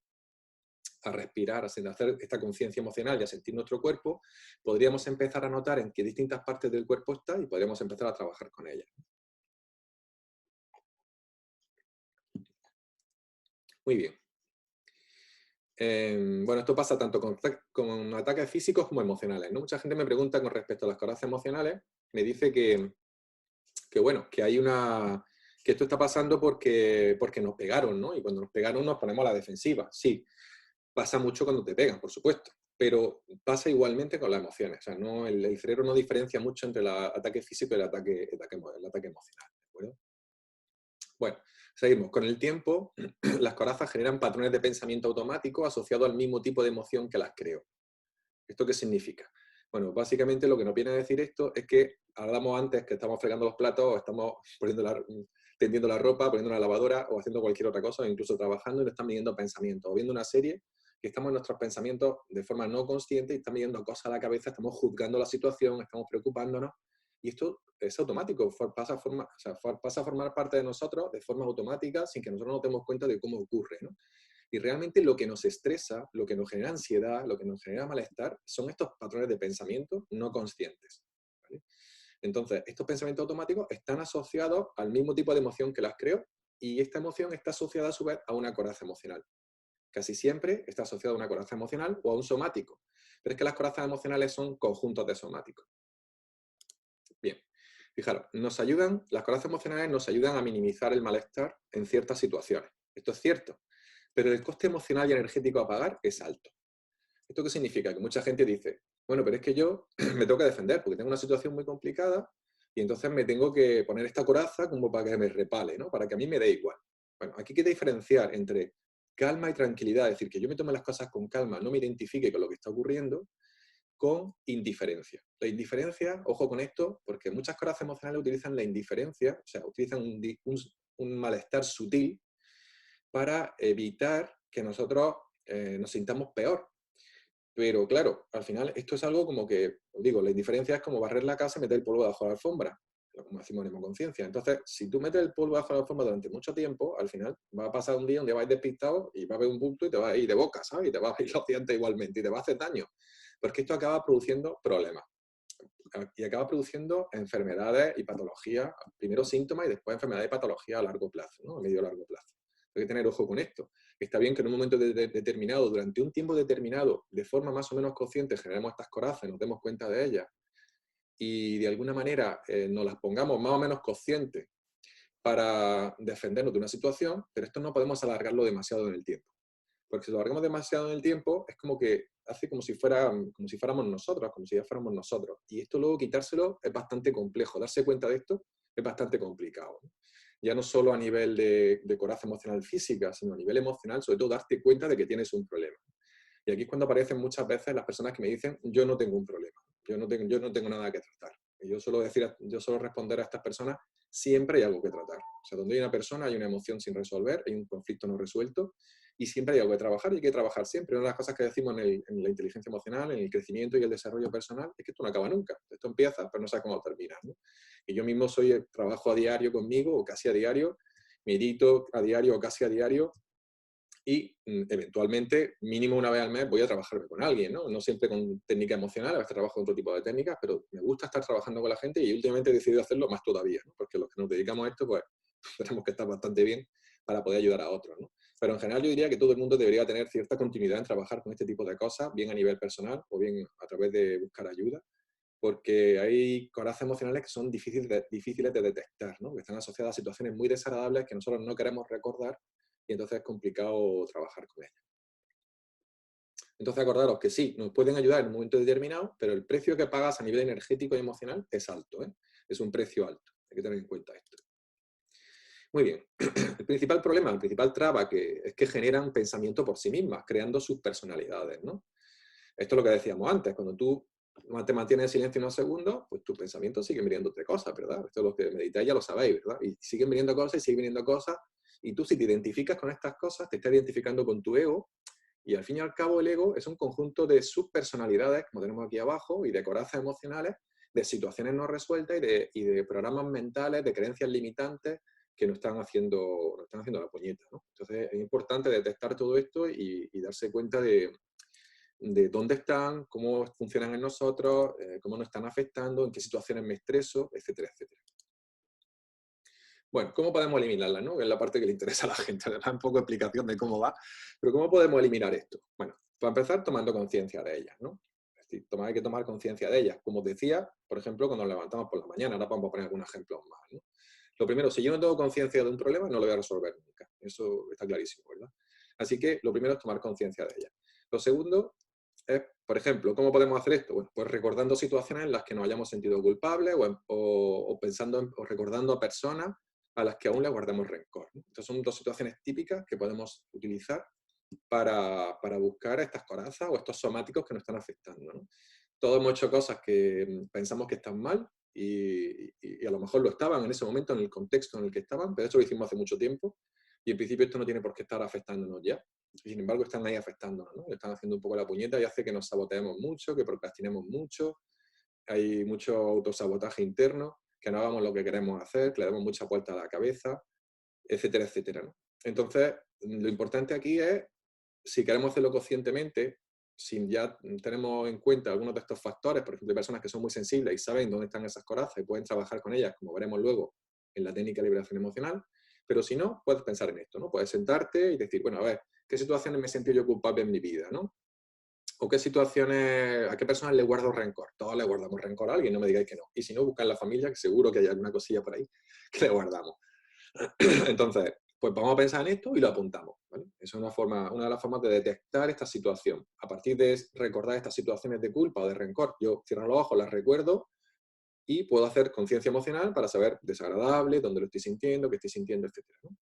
S1: a respirar, a hacer esta conciencia emocional y a sentir nuestro cuerpo, podríamos empezar a notar en qué distintas partes del cuerpo está y podríamos empezar a trabajar con ellas. Muy bien. Bueno, esto pasa tanto con ataques físicos como emocionales, ¿no? Mucha gente me pregunta con respecto a las corazas emocionales, me dice bueno, que esto está pasando porque nos pegaron, ¿no? Y cuando nos pegaron nos ponemos a la defensiva. Sí, pasa mucho cuando te pegan, por supuesto, pero pasa igualmente con las emociones. O sea, el cerebro no diferencia mucho entre el ataque físico y el ataque emocional, ¿de acuerdo? Bueno, seguimos. Con el tiempo, las corazas generan patrones de pensamiento automático asociados al mismo tipo de emoción que las creó. ¿Esto qué significa? Bueno, básicamente lo que nos viene a decir esto es que hablamos antes que estamos fregando los platos, o estamos tendiendo la ropa, poniendo una lavadora o haciendo cualquier otra cosa, o incluso trabajando y nos están viniendo pensamientos, o viendo una serie que estamos en nuestros pensamientos de forma no consciente y están viniendo cosas a la cabeza, estamos juzgando la situación, estamos preocupándonos, y esto es automático, pasa a formar parte de nosotros de forma automática sin que nosotros nos demos cuenta de cómo ocurre, ¿no? Y realmente lo que nos estresa, lo que nos genera ansiedad, lo que nos genera malestar, son estos patrones de pensamiento no conscientes, ¿vale? Entonces, estos pensamientos automáticos están asociados al mismo tipo de emoción que las creo, y esta emoción está asociada a su vez a una coraza emocional. Casi siempre está asociada a una coraza emocional o a un somático, pero es que las corazas emocionales son conjuntos de somáticos. Bien, fijaros, las corazas emocionales nos ayudan a minimizar el malestar en ciertas situaciones. Esto es cierto, pero el coste emocional y energético a pagar es alto. ¿Esto qué significa? Que mucha gente dice, bueno, pero es que yo me tengo que defender porque tengo una situación muy complicada y entonces me tengo que poner esta coraza como para que me repale, ¿no? Para que a mí me dé igual. Bueno, aquí hay que diferenciar entre calma y tranquilidad, es decir, que yo me tome las cosas con calma, no me identifique con lo que está ocurriendo, con indiferencia. La indiferencia, ojo con esto, porque muchas corazas emocionales utilizan la indiferencia, o sea, utilizan un malestar sutil para evitar que nosotros nos sintamos peor. Pero claro, al final esto es algo como que, os digo, la indiferencia es como barrer la casa y meter el polvo debajo de la alfombra. como decimos en conciencia. Entonces, si tú metes el polvo bajo la alfombra durante mucho tiempo, al final va a pasar un día donde vais despistado y va a haber un bulto y te va a ir de boca, ¿sabes? Y te va a ir los dientes igualmente y te va a hacer daño. Porque esto acaba produciendo problemas. Y acaba produciendo enfermedades y patologías, primero síntomas y después enfermedades y patologías a largo plazo, ¿no? A medio y largo plazo. Hay que tener ojo con esto. Está bien que en un momento determinado, durante un tiempo determinado, de forma más o menos consciente, generemos estas corazas, nos demos cuenta de ellas y de alguna manera nos las pongamos más o menos conscientes para defendernos de una situación, pero esto no podemos alargarlo demasiado en el tiempo. Porque si lo alargamos demasiado en el tiempo, es como que hace como si fuéramos nosotros, como si ya fuéramos nosotros. Y esto luego quitárselo es bastante complejo. Darse cuenta de esto es bastante complicado, ¿no? Ya no solo a nivel de coraza emocional física, sino a nivel emocional, sobre todo darte cuenta de que tienes un problema. Y aquí es cuando aparecen muchas veces las personas que me dicen, yo no tengo un problema, yo no tengo nada que tratar. Y yo suelo responder a estas personas, siempre hay algo que tratar. O sea, donde hay una persona, hay una emoción sin resolver, hay un conflicto no resuelto, y siempre hay algo que trabajar, y hay que trabajar siempre. Una de las cosas que decimos en la inteligencia emocional, en el crecimiento y el desarrollo personal, es que esto no acaba nunca. Esto empieza, pero no sabes cómo termina, ¿no? Y yo mismo trabajo a diario conmigo, o casi a diario, medito a diario o casi a diario, y eventualmente, mínimo una vez al mes, voy a trabajar con alguien, ¿no? No siempre con técnica emocional, a veces trabajo con otro tipo de técnicas, pero me gusta estar trabajando con la gente y últimamente he decidido hacerlo más todavía, ¿no? Porque los que nos dedicamos a esto, pues tenemos que estar bastante bien para poder ayudar a otros, ¿no? Pero en general yo diría que todo el mundo debería tener cierta continuidad en trabajar con este tipo de cosas, bien a nivel personal o bien a través de buscar ayuda, porque hay corazas emocionales que son difíciles de detectar, ¿no? Que están asociadas a situaciones muy desagradables que nosotros no queremos recordar y entonces es complicado trabajar con ellas. Entonces acordaros que sí, nos pueden ayudar en un momento determinado, pero el precio que pagas a nivel energético y emocional es alto, ¿eh? Es un precio alto, hay que tener en cuenta esto. Muy bien, el principal problema, el principal traba es que generan pensamiento por sí mismas, creando sus personalidades, ¿no? Esto es lo que decíamos antes, cuando tú te mantienes en silencio unos segundos, pues tus pensamientos siguen viniéndote cosas, ¿verdad? Esto es lo que meditáis, ya lo sabéis, ¿verdad? Y siguen viniendo cosas y siguen viniendo cosas, y tú si te identificas con estas cosas, te estás identificando con tu ego, y al fin y al cabo el ego es un conjunto de subpersonalidades, como tenemos aquí abajo, y de corazas emocionales, de situaciones no resueltas y de programas mentales, de creencias limitantes que nos están haciendo la puñeta, ¿no? Entonces es importante detectar todo esto y darse cuenta de dónde están, cómo funcionan en nosotros, cómo nos están afectando, en qué situaciones me estreso, etcétera, etcétera. Bueno, ¿cómo podemos eliminarla, no? Que es la parte que le interesa a la gente, le da un poco de explicación de cómo va, pero ¿cómo podemos eliminar esto? Bueno, para empezar, tomando conciencia de ellas, ¿no? Es decir, hay que tomar conciencia de ellas. Como os decía, por ejemplo, cuando nos levantamos por la mañana, ahora vamos a poner algunos ejemplos más, ¿no? Lo primero, si yo no tengo conciencia de un problema, no lo voy a resolver nunca. Eso está clarísimo, ¿verdad? Así que lo primero es tomar conciencia de ellas. Lo segundo es, por ejemplo, ¿cómo podemos hacer esto? Bueno, pues recordando situaciones en las que nos hayamos sentido culpables o pensando o recordando a personas a las que aún le guardamos rencor, ¿no? Estas son dos situaciones típicas que podemos utilizar para buscar estas corazas o estos somáticos que nos están afectando, ¿no? Todos hemos hecho cosas que pensamos que están mal y a lo mejor lo estaban en ese momento, en el contexto en el que estaban, pero eso lo hicimos hace mucho tiempo y en principio esto no tiene por qué estar afectándonos ya. Y sin embargo están ahí afectándonos, ¿no? Están haciendo un poco la puñeta y hace que nos saboteemos mucho, que procrastinemos mucho, hay mucho autosabotaje interno, que no hagamos lo que queremos hacer, que le demos mucha vuelta a la cabeza, etcétera, etcétera, ¿no? Entonces, lo importante aquí es, si queremos hacerlo conscientemente, si ya tenemos en cuenta algunos de estos factores, por ejemplo, hay personas que son muy sensibles y saben dónde están esas corazas y pueden trabajar con ellas, como veremos luego en la técnica de liberación emocional, pero si no, puedes pensar en esto, ¿no? Puedes sentarte y decir, bueno, a ver, ¿qué situaciones me he sentido yo culpable en mi vida, ¿no? ¿O qué situaciones, a qué personas le guardo rencor? Todos le guardamos rencor a alguien, no me digáis que no. Y si no, buscad en la familia, que seguro que hay alguna cosilla por ahí que le guardamos. Entonces, pues vamos a pensar en esto y lo apuntamos, ¿vale? Esa es una de las formas de detectar esta situación. A partir de recordar estas situaciones de culpa o de rencor, yo cierro los ojos, las recuerdo y puedo hacer conciencia emocional para saber desagradable, dónde lo estoy sintiendo, qué estoy sintiendo, etcétera, ¿no?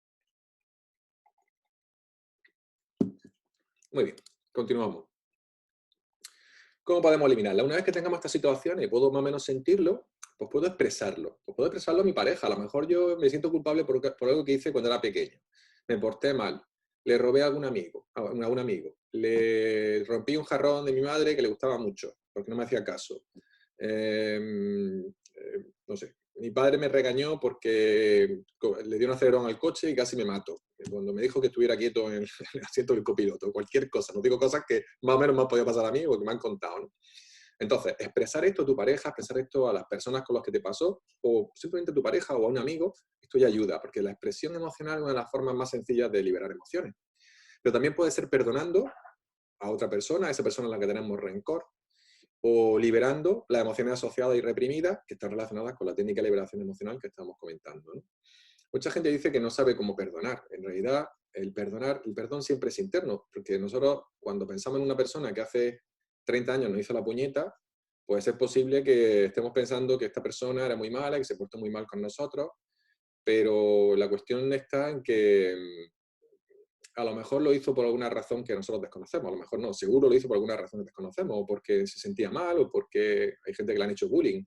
S1: Muy bien, continuamos. ¿Cómo podemos eliminarla? Una vez que tengamos esta situación y puedo más o menos sentirlo, pues puedo expresarlo. Pues puedo expresarlo a mi pareja. A lo mejor yo me siento culpable por algo que hice cuando era pequeño. Me porté mal. Le robé a un amigo. Le rompí un jarrón de mi madre que le gustaba mucho, porque no me hacía caso. No sé, mi padre me regañó porque le dio un acelerón al coche y casi me mato. Cuando me dijo que estuviera quieto en el asiento del copiloto, cualquier cosa. No digo cosas que más o menos me han podido pasar a mí o que me han contado, ¿no? Entonces, expresar esto a tu pareja, expresar esto a las personas con las que te pasó, o simplemente a tu pareja o a un amigo, esto ya ayuda, porque la expresión emocional es una de las formas más sencillas de liberar emociones. Pero también puede ser perdonando a otra persona, a esa persona a la que tenemos rencor, o liberando las emociones asociadas y reprimidas que están relacionadas con la técnica de liberación emocional que estamos comentando, ¿no? Mucha gente dice que no sabe cómo perdonar. En realidad, el perdón siempre es interno, porque nosotros cuando pensamos en una persona que hace 30 años nos hizo la puñeta, pues es posible que estemos pensando que esta persona era muy mala, que se portó muy mal con nosotros, pero la cuestión está en que a lo mejor lo hizo por alguna razón que nosotros desconocemos, a lo mejor no, seguro lo hizo por alguna razón que desconocemos, o porque se sentía mal, o porque hay gente que le han hecho bullying.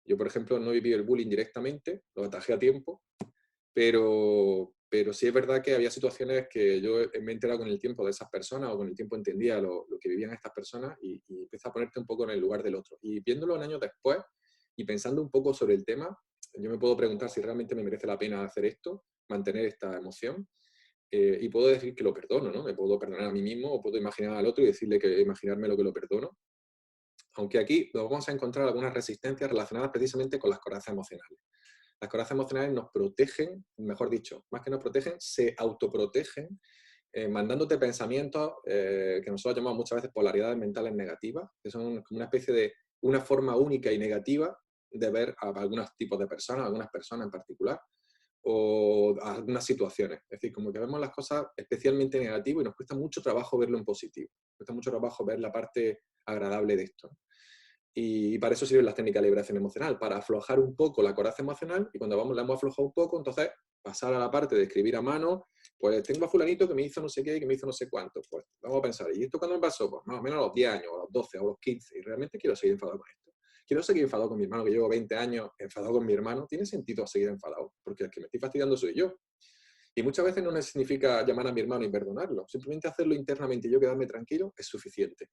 S1: Yo, por ejemplo, no he vivido el bullying directamente, lo atajé a tiempo, pero sí es verdad que había situaciones que yo me he enterado con el tiempo de esas personas, o con el tiempo entendía lo que vivían estas personas, y empieza a ponerte un poco en el lugar del otro. Y viéndolo un año después, y pensando un poco sobre el tema, yo me puedo preguntar si realmente me merece la pena hacer esto, mantener esta emoción, y puedo decir que lo perdono, ¿no? Me puedo perdonar a mí mismo, o puedo imaginar al otro y decirle que imaginarme lo que lo perdono. Aunque aquí nos vamos a encontrar algunas resistencias relacionadas precisamente con las corazas emocionales. Las corazas emocionales nos protegen, mejor dicho, más que nos protegen, se autoprotegen, mandándote pensamientos que nosotros llamamos muchas veces polaridades mentales negativas, que son como una especie de una forma única y negativa de ver a algunos tipos de personas, a algunas personas en particular, o a algunas situaciones. Es decir, como que vemos las cosas especialmente negativas y nos cuesta mucho trabajo verlo en positivo. Nos cuesta mucho trabajo ver la parte agradable de esto. Y para eso sirven las técnicas de liberación emocional, para aflojar un poco la coraza emocional, y cuando la hemos aflojado un poco, entonces pasar a la parte de escribir a mano, pues tengo a fulanito que me hizo no sé qué, que me hizo no sé cuánto, pues vamos a pensar, ¿y esto cuándo me pasó? Pues más o menos a los 10 años, o a los 12, o a los 15, y realmente quiero seguir enfadado con esto. Quiero seguir enfadado con mi hermano, que llevo 20 años enfadado con mi hermano. Tiene sentido seguir enfadado, porque el que me estoy fastidiando soy yo. Y muchas veces no significa llamar a mi hermano y perdonarlo, simplemente hacerlo internamente y yo quedarme tranquilo es suficiente.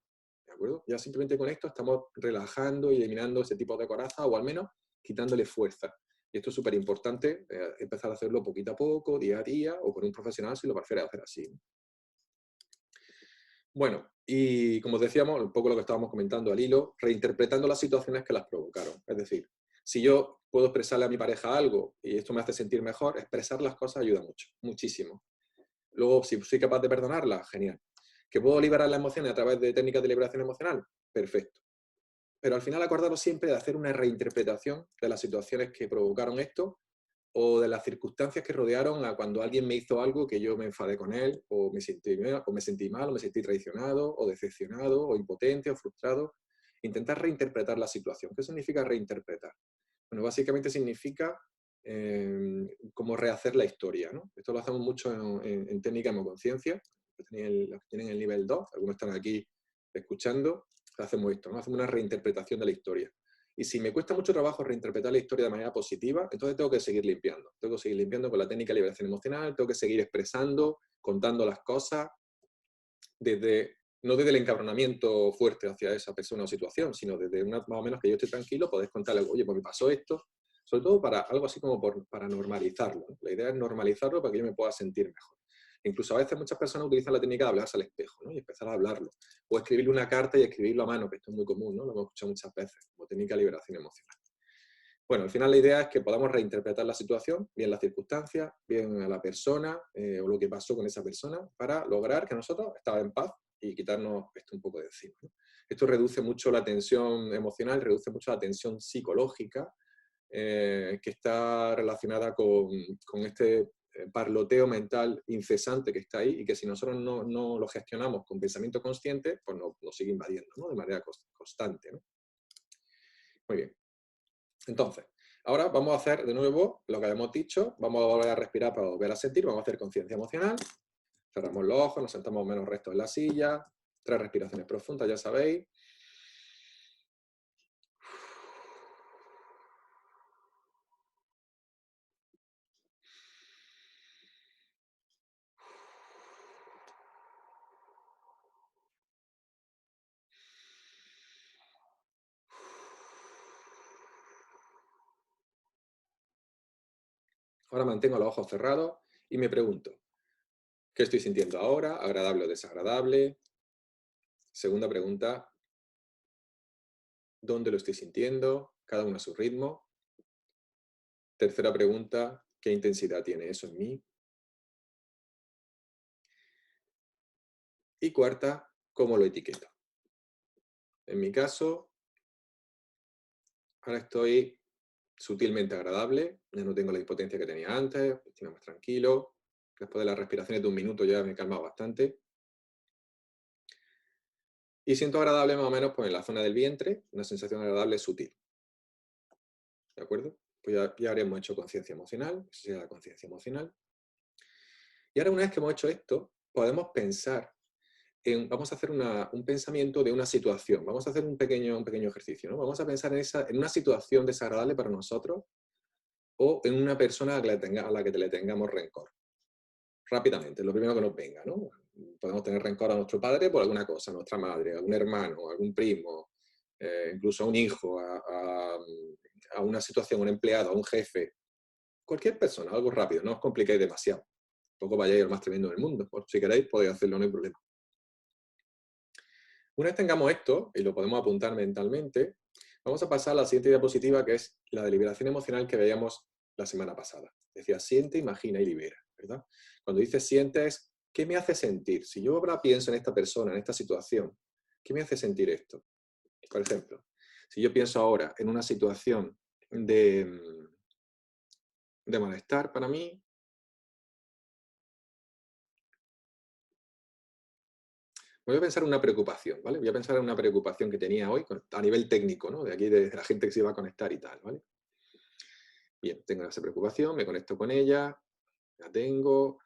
S1: ¿De acuerdo? Ya simplemente con esto estamos relajando y eliminando ese tipo de coraza, o al menos quitándole fuerza. Y esto es súper importante, empezar a hacerlo poquito a poco, día a día, o con un profesional si lo prefieres hacer así. Bueno, y como decíamos, un poco lo que estábamos comentando al hilo, reinterpretando las situaciones que las provocaron. Es decir, si yo puedo expresarle a mi pareja algo y esto me hace sentir mejor, expresar las cosas ayuda mucho, muchísimo. Luego, si soy capaz de perdonarla, genial. ¿Que puedo liberar las emociones a través de técnicas de liberación emocional? Perfecto. Pero al final acordaros siempre de hacer una reinterpretación de las situaciones que provocaron esto, o de las circunstancias que rodearon a cuando alguien me hizo algo que yo me enfadé con él, o me sentí mal, o me sentí traicionado, o decepcionado, o impotente, o frustrado. Intentar reinterpretar la situación. ¿Qué significa reinterpretar? Bueno, básicamente significa como rehacer la historia, ¿no? Esto lo hacemos mucho en técnica de hemoconciencia, los que tienen el nivel 2, algunos están aquí escuchando, hacemos esto, ¿no? Hacemos una reinterpretación de la historia. Y si me cuesta mucho trabajo reinterpretar la historia de manera positiva, entonces tengo que seguir limpiando. Tengo que seguir limpiando con la técnica de liberación emocional, tengo que seguir expresando, contando las cosas, no desde el encabronamiento fuerte hacia esa persona o situación, sino desde más o menos que yo esté tranquilo, podés contarle, oye, pues me pasó esto, sobre todo para algo así como para normalizarlo, ¿no? La idea es normalizarlo para que yo me pueda sentir mejor. Incluso a veces muchas personas utilizan la técnica de hablarse al espejo, ¿no? Y empezar a hablarlo. O escribirle una carta y escribirlo a mano, que esto es muy común, ¿no? Lo hemos escuchado muchas veces, como técnica de liberación emocional. Bueno, al final la idea es que podamos reinterpretar la situación, bien las circunstancias, bien a la persona, o lo que pasó con esa persona, para lograr que nosotros estemos en paz y quitarnos esto un poco de encima, ¿no? Esto reduce mucho la tensión emocional, reduce mucho la tensión psicológica, que está relacionada con este parloteo mental incesante que está ahí, y que si nosotros no lo gestionamos con pensamiento consciente, pues nos sigue invadiendo, ¿no? De manera constante, ¿no? Muy bien. Entonces, ahora vamos a hacer de nuevo lo que habíamos dicho, vamos a volver a respirar para volver a sentir, vamos a hacer conciencia emocional, cerramos los ojos, nos sentamos menos rectos en la silla, 3 respiraciones profundas, ya sabéis. Ahora mantengo los ojos cerrados y me pregunto, ¿qué estoy sintiendo ahora? ¿Agradable o desagradable? Segunda pregunta, ¿dónde lo estoy sintiendo? Cada uno a su ritmo. Tercera pregunta, ¿qué intensidad tiene eso en mí? Y cuarta, ¿cómo lo etiqueto? En mi caso, ahora estoy sutilmente agradable, ya no tengo la impotencia que tenía antes, estoy más tranquilo. Después de las respiraciones de un minuto ya me he calmado bastante. Y siento agradable más o menos pues, en la zona del vientre, una sensación agradable sutil. ¿De acuerdo? Pues ya habremos hecho conciencia emocional, eso sería la conciencia emocional. Y ahora una vez que hemos hecho esto, podemos pensar vamos a hacer un pensamiento de una situación, vamos a hacer un pequeño ejercicio, ¿no? Vamos a pensar en una situación desagradable para nosotros o en una persona a la que le tengamos rencor. Rápidamente, lo primero que nos venga, ¿no? Podemos tener rencor a nuestro padre por alguna cosa, a nuestra madre, a un hermano, a algún primo, incluso a un hijo, a una situación, a un empleado, a un jefe, cualquier persona, algo rápido, no os compliquéis demasiado. Tampoco vayáis al más tremendo del mundo, si queréis podéis hacerlo, no hay problema. Una vez tengamos esto, y lo podemos apuntar mentalmente, vamos a pasar a la siguiente diapositiva, que es la deliberación emocional que veíamos la semana pasada. Decía, siente, imagina y libera, ¿verdad? Cuando dices siente es, ¿qué me hace sentir? Si yo ahora pienso en esta persona, en esta situación, ¿qué me hace sentir esto? Por ejemplo, si yo pienso ahora en una situación de malestar para mí, voy a pensar en una preocupación, ¿vale? Voy a pensar en una preocupación que tenía hoy a nivel técnico, ¿no? De aquí, de la gente que se iba a conectar y tal, ¿vale? Bien, tengo esa preocupación, me conecto con ella, la tengo.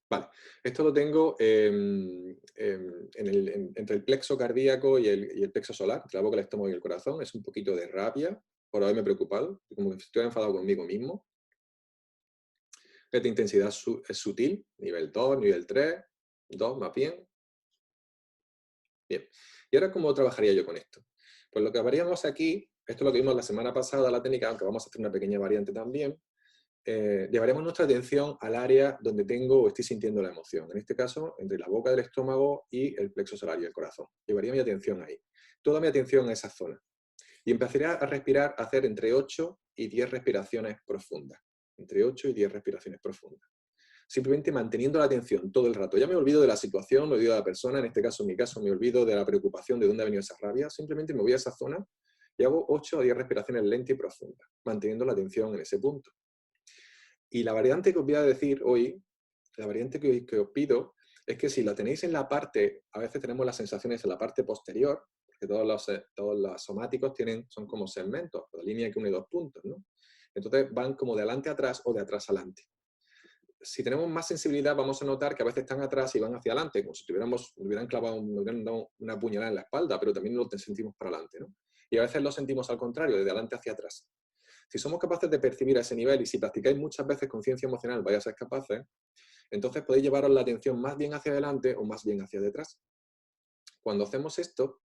S1: Vale, esto lo tengo entre el plexo cardíaco y el plexo solar, entre la boca, el estómago y el corazón. Es un poquito de rabia por haberme preocupado, como que estoy enfadado conmigo mismo. Esta intensidad es sutil, nivel 2, nivel 3, 2 más bien. Bien, ¿y ahora cómo trabajaría yo con esto? Pues lo que haríamos aquí, esto es lo que vimos la semana pasada, la técnica, aunque vamos a hacer una pequeña variante también, llevaremos nuestra atención al área donde tengo o estoy sintiendo la emoción. En este caso, entre la boca del estómago y el plexo solar y el corazón. Llevaría mi atención ahí. Toda mi atención a esa zona. Y empezaré a respirar, a hacer entre 8 y 10 respiraciones profundas. Entre 8 y 10 respiraciones profundas. Simplemente manteniendo la atención todo el rato. Ya me olvido de la situación, me olvido de la persona, en este caso, en mi caso, me olvido de la preocupación, de dónde ha venido esa rabia. Simplemente me voy a esa zona y hago 8 o 10 respiraciones lentas y profundas, manteniendo la atención en ese punto. Y la variante que os voy a decir hoy, la variante que os pido, es que si la tenéis en la parte, a veces tenemos las sensaciones en la parte posterior, porque todos los somáticos son como segmentos, la línea que une dos puntos, ¿no? Entonces van como de adelante a atrás o de atrás a adelante. Si tenemos más sensibilidad, vamos a notar que a veces están atrás y van hacia adelante, como si nos hubieran clavado, nos hubieran dado una puñalada en la espalda, pero también lo sentimos para adelante, ¿no? Y a veces lo sentimos al contrario, de adelante hacia atrás. Si somos capaces de percibir a ese nivel y si practicáis muchas veces conciencia emocional, vais a ser capaces, entonces podéis llevaros la atención más bien hacia adelante o más bien hacia detrás. Cuando hacemos esto,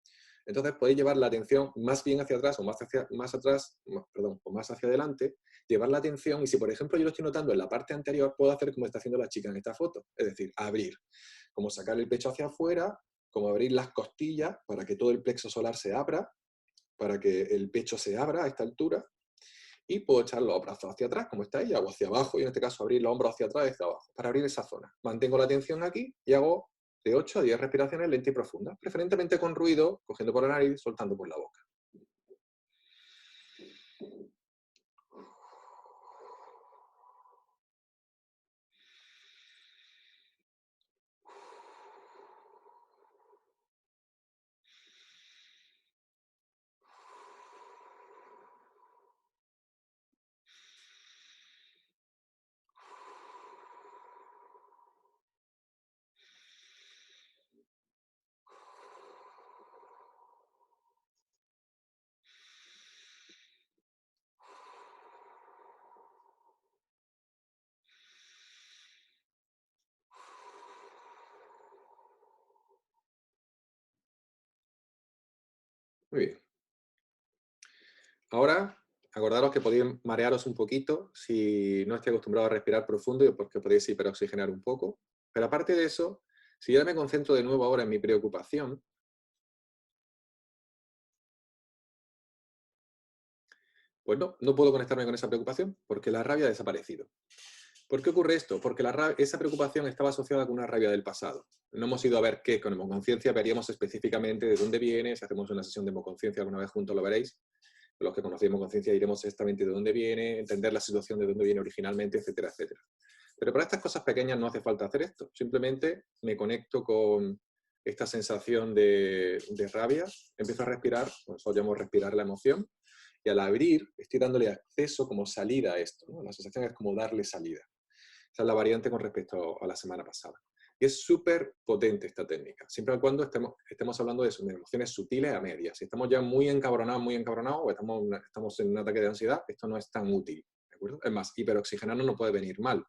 S1: entonces podéis llevar la atención más bien hacia atrás o más hacia adelante, llevar la atención y si por ejemplo yo lo estoy notando en la parte anterior, puedo hacer como está haciendo la chica en esta foto, es decir, abrir, como sacar el pecho hacia afuera, como abrir las costillas para que todo el plexo solar se abra, para que el pecho se abra a esta altura, y puedo echar los brazos hacia atrás, como está ella, o hacia abajo, y en este caso abrir los hombros hacia atrás y hacia abajo, para abrir esa zona. Mantengo la atención aquí y hago de 8 a 10 respiraciones lentas y profundas, preferentemente con ruido, cogiendo por la nariz, soltando por la boca. Muy bien. Ahora, acordaros que podéis marearos un poquito si no estáis acostumbrados a respirar profundo y porque podéis hiperoxigenar un poco. Pero aparte de eso, si yo me concentro de nuevo ahora en mi preocupación, pues no puedo conectarme con esa preocupación porque la rabia ha desaparecido. ¿Por qué ocurre esto? Porque esa preocupación estaba asociada con una rabia del pasado. No hemos ido a ver qué, con hemoconciencia veríamos específicamente de dónde viene, si hacemos una sesión de hemoconciencia alguna vez juntos lo veréis. Los que conocemos conciencia diremos exactamente de dónde viene, entender la situación de dónde viene originalmente, etcétera, etcétera. Pero para estas cosas pequeñas no hace falta hacer esto. Simplemente me conecto con esta sensación de rabia, empiezo a respirar, nosotros llamamos respirar la emoción, y al abrir estoy dándole acceso como salida a esto, ¿no? La sensación es como darle salida. Esa es la variante con respecto a la semana pasada. Y es súper potente esta técnica, siempre y cuando estemos hablando de emociones sutiles a medias. Si estamos ya muy encabronados, o estamos en un ataque de ansiedad, esto no es tan útil. ¿De acuerdo? Es más, hiperoxigenarnos no puede venir mal.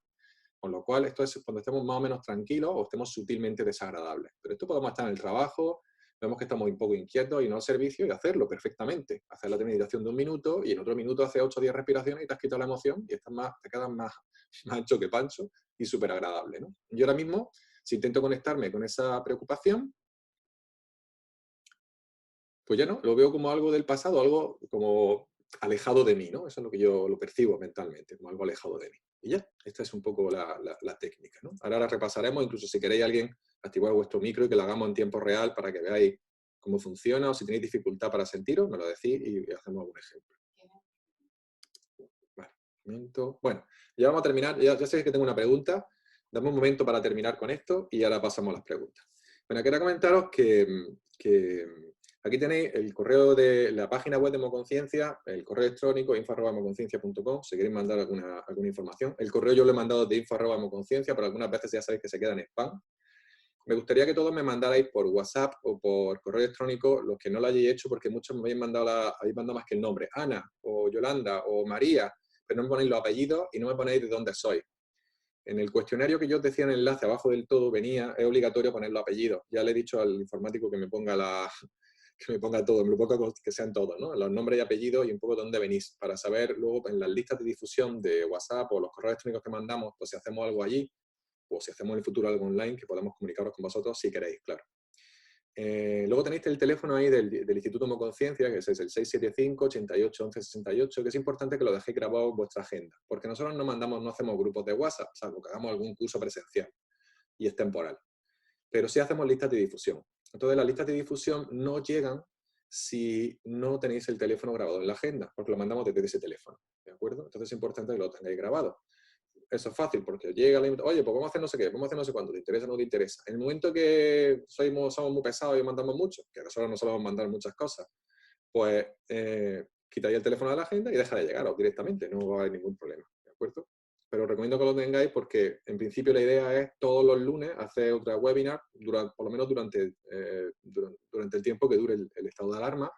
S1: Con lo cual, esto es cuando estemos más o menos tranquilos o estemos sutilmente desagradables. Pero esto podemos estar en el trabajo, vemos que estamos un poco inquietos y no al servicio y hacerlo perfectamente. Hacer la meditación de 1 minuto y en otro minuto hace 8 o 10 respiraciones y te has quitado la emoción y te quedas más ancho que pancho y súper agradable, ¿no? Yo ahora mismo, si intento conectarme con esa preocupación, pues ya no, lo veo como algo del pasado, algo como alejado de mí, ¿no? Eso es lo que yo lo percibo mentalmente, como algo alejado de mí. Y ya, esta es un poco la técnica, ¿no? Ahora la repasaremos, incluso si queréis alguien activar vuestro micro y que lo hagamos en tiempo real para que veáis cómo funciona, o si tenéis dificultad para sentiros, me lo decís y hacemos algún ejemplo. Vale, un momento. Bueno, ya vamos a terminar, ya sé que tengo una pregunta, dame un momento para terminar con esto y ahora pasamos a las preguntas. Bueno, quería comentaros que aquí tenéis el correo de la página web de Hemoconciencia, el correo electrónico info@hemoconciencia.com, si queréis mandar alguna información. El correo yo lo he mandado de info@hemoconciencia, pero algunas veces ya sabéis que se queda en spam. Me gustaría que todos me mandarais por WhatsApp o por correo electrónico, los que no lo hayáis hecho, porque muchos me habéis mandado más que el nombre, Ana, o Yolanda, o María, pero no me ponéis los apellidos y no me ponéis de dónde sois. En el cuestionario que yo os decía en el enlace, abajo del todo es obligatorio poner los apellidos. Ya le he dicho al informático que me ponga todo, me lo ponga que sean todos, ¿no? Los nombres y apellidos y un poco de dónde venís, para saber luego en las listas de difusión de WhatsApp o los correos electrónicos que mandamos, pues si hacemos algo allí, o si hacemos en el futuro algo online, que podamos comunicaros con vosotros si queréis, claro. Luego tenéis el teléfono ahí del Instituto Hemoconciencia, que es el 675-88-11-68, que es importante que lo dejéis grabado en vuestra agenda, porque nosotros no hacemos grupos de WhatsApp, salvo que hagamos algún curso presencial, y es temporal. Pero sí hacemos listas de difusión. Entonces las listas de difusión no llegan si no tenéis el teléfono grabado en la agenda, porque lo mandamos desde ese teléfono, ¿de acuerdo? Entonces es importante que lo tengáis grabado. Eso es fácil, porque llega la oye, pues vamos a hacer no sé qué, vamos a hacer no sé cuánto, ¿te interesa o no te interesa? En el momento que somos muy pesados y mandamos mucho, que nosotros no solemos mandar muchas cosas, pues quitáis el teléfono de la agenda y deja de llegaros directamente, no va a haber ningún problema, ¿de acuerdo? Pero os recomiendo que lo tengáis porque en principio la idea es todos los lunes hacer otra webinar, por lo menos durante el tiempo que dure el estado de alarma.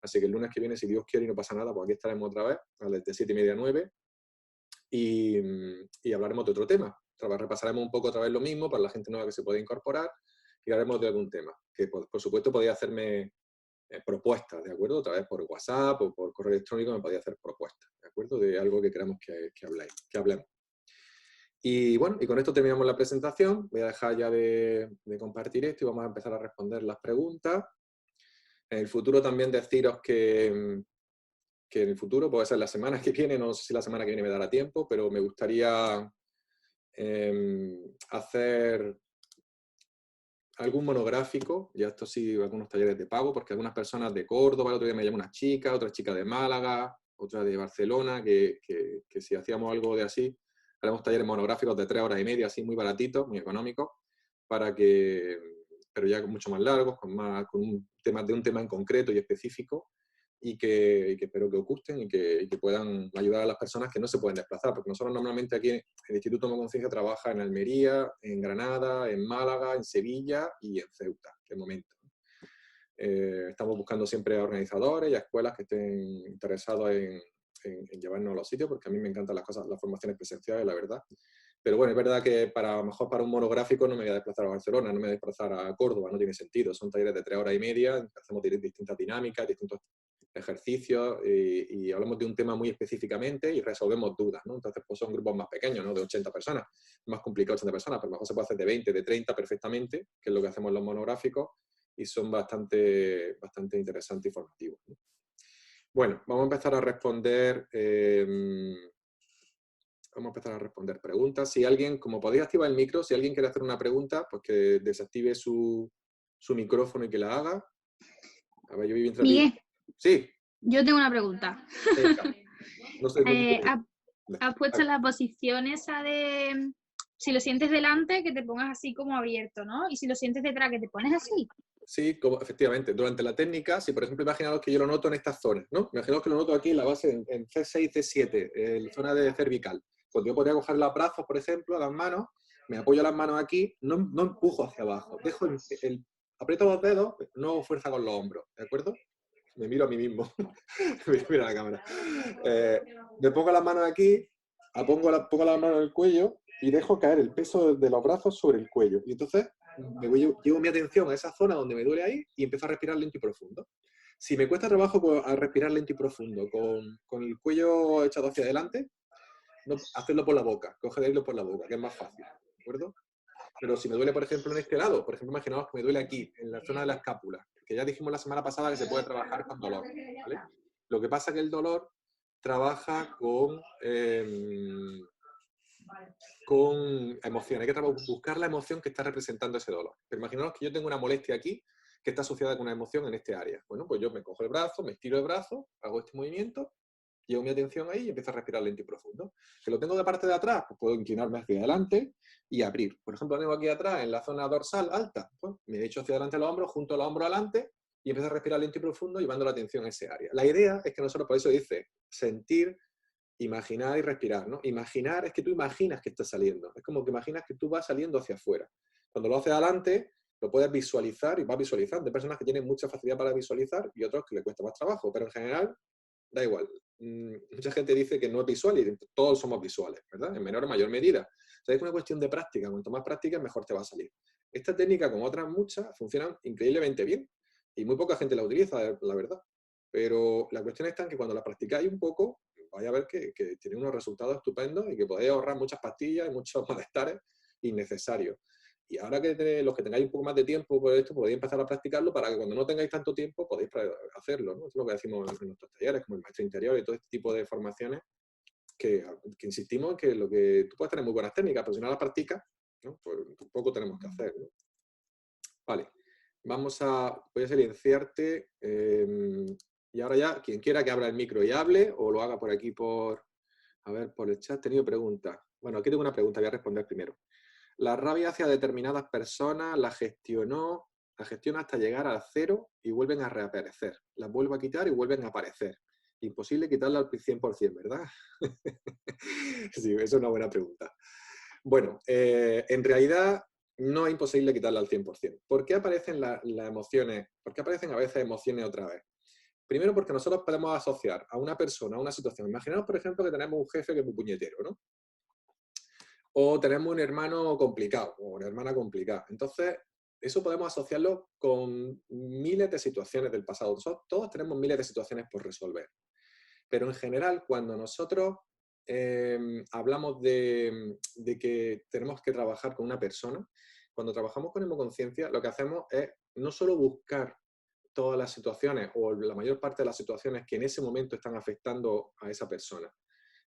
S1: Así que el lunes que viene, si Dios quiere y no pasa nada, pues aquí estaremos otra vez, desde 7:30 a 9, y hablaremos de otro tema. Repasaremos un poco otra vez lo mismo para la gente nueva que se puede incorporar y hablaremos de algún tema. Que por supuesto podéis hacerme propuestas, ¿de acuerdo? Otra vez por WhatsApp o por correo electrónico me podéis hacer propuestas, ¿de acuerdo? De algo que queramos que hablemos. Y bueno, y con esto terminamos la presentación. Voy a dejar ya de compartir esto y vamos a empezar a responder las preguntas. En el futuro también deciros que en el futuro, puede ser la semana que viene, no sé si la semana que viene me dará tiempo, pero me gustaría hacer algún monográfico, ya esto sí, algunos talleres de pago, porque algunas personas de Córdoba, el otro día me llamó una chica, otra chica de Málaga, otra de Barcelona, que si hacíamos algo de así, haremos talleres monográficos de 3 horas y media, así muy baratitos, muy económicos, pero ya mucho más largos, con un tema en concreto y específico, y que espero que os gusten y que puedan ayudar a las personas que no se pueden desplazar, porque nosotros normalmente aquí en el Instituto Hemoconciencia trabaja en Almería, en Granada, en Málaga, en Sevilla y en Ceuta, de momento. Estamos buscando siempre a organizadores y a escuelas que estén interesados en llevarnos a los sitios, porque a mí me encantan las formaciones presenciales, la verdad. Pero bueno, es verdad que a lo mejor para un monográfico no me voy a desplazar a Barcelona, no me voy a desplazar a Córdoba, no tiene sentido. Son talleres de 3 horas y media, hacemos distintas dinámicas, distintos ejercicios y hablamos de un tema muy específicamente y resolvemos dudas, ¿no? Entonces, pues son grupos más pequeños, ¿no? De 80 personas, más complicado 80 personas, pero a lo mejor se puede hacer de 20, de 30 perfectamente, que es lo que hacemos en los monográficos, y son bastante interesantes y formativos, ¿no? Bueno, vamos a empezar a responder preguntas. Si alguien, como podéis activar el micro, si alguien quiere hacer una pregunta, pues que desactive su micrófono y que la haga. A ver, yo vivo entre
S3: Miguel,
S1: sí.
S3: Yo tengo una pregunta.
S1: No sé,
S3: ¿Has puesto la posición esa de si lo sientes delante, que te pongas así como abierto, ¿no? Y si lo sientes detrás, que te pones así?
S1: Sí, efectivamente. Durante la técnica, si por ejemplo imaginaos que yo lo noto en estas zonas, ¿no? Imaginaos que lo noto aquí en la base, en C6, C7, en la zona de cervical. Pues yo podría coger los brazos, por ejemplo, las manos, me apoyo las manos aquí, no empujo hacia abajo, dejo aprieto los dedos, no hago fuerza con los hombros, ¿de acuerdo? Me miro a mí mismo, mira la cámara. Me pongo las manos aquí, pongo las manos en el cuello y dejo caer el peso de los brazos sobre el cuello. Y entonces llevo mi atención a esa zona donde me duele ahí y empiezo a respirar lento y profundo. Si me cuesta trabajo a respirar lento y profundo, con el cuello echado hacia adelante, no, hacerlo por la boca, coger el hilo por la boca, que es más fácil, ¿de acuerdo? Pero si me duele, por ejemplo, en este lado, por ejemplo, imaginaos que me duele aquí, en la zona de la escápula, que ya dijimos la semana pasada que se puede trabajar con dolor, ¿vale? Lo que pasa es que el dolor trabaja con emoción. Hay que buscar la emoción que está representando ese dolor. Pero imaginaos que yo tengo una molestia aquí que está asociada con una emoción en este área. Bueno, pues yo me cojo el brazo, me estiro el brazo, hago este movimiento, llevo mi atención ahí y empiezo a respirar lento y profundo. Que lo tengo de parte de atrás, pues puedo inclinarme hacia adelante y abrir. Por ejemplo, lo tengo aquí atrás, en la zona dorsal alta. Pues me echo hacia adelante los hombros, junto los hombros adelante y empiezo a respirar lento y profundo, llevando la atención a ese área. La idea es que nosotros, por eso dice, sentir, imaginar y respirar, ¿no? Imaginar es que tú imaginas que estás saliendo. Es como que imaginas que tú vas saliendo hacia afuera. Cuando lo haces adelante, lo puedes visualizar y vas visualizando. Hay personas que tienen mucha facilidad para visualizar y otros que les cuesta más trabajo, pero en general da igual. Mucha gente dice que no es visual y todos somos visuales, ¿verdad? En menor o mayor medida. O sea, es una cuestión de práctica. Cuanto más práctica, mejor te va a salir. Esta técnica, como otras muchas, funcionan increíblemente bien y muy poca gente la utiliza, la verdad. Pero la cuestión está en que cuando la practicáis un poco, vais a ver que tiene unos resultados estupendos y que podéis ahorrar muchas pastillas y muchos malestares innecesarios. Y ahora que los que tengáis un poco más de tiempo por esto, podéis empezar a practicarlo para que cuando no tengáis tanto tiempo podáis hacerlo, ¿no? Eso es lo que decimos en nuestros talleres, como el maestro interior y todo este tipo de formaciones, que insistimos en que lo que tú puedes tener muy buenas técnicas, pero si no las practicas, ¿no? Pues poco tenemos que hacer, ¿no? Vale, voy a silenciarte. Y ahora ya, quien quiera que abra el micro y hable, o lo haga por aquí por el chat. He tenido preguntas. Bueno, aquí tengo una pregunta, voy a responder primero. La rabia hacia determinadas personas la gestiona hasta llegar al 0 y vuelven a reaparecer. Las vuelvo a quitar y vuelven a aparecer. Imposible quitarla al 100%, ¿verdad? Sí, es una buena pregunta. Bueno, en realidad no es imposible quitarla al 100%. ¿Por qué aparecen las emociones? ¿Por qué aparecen a veces emociones otra vez? Primero porque nosotros podemos asociar a una persona, a una situación. Imaginaos, por ejemplo, que tenemos un jefe que es muy puñetero, ¿no? O tenemos un hermano complicado, o una hermana complicada. Entonces, eso podemos asociarlo con miles de situaciones del pasado. Todos tenemos miles de situaciones por resolver. Pero en general, cuando nosotros hablamos de que tenemos que trabajar con una persona, cuando trabajamos con hemoconciencia, lo que hacemos es no solo buscar todas las situaciones o la mayor parte de las situaciones que en ese momento están afectando a esa persona,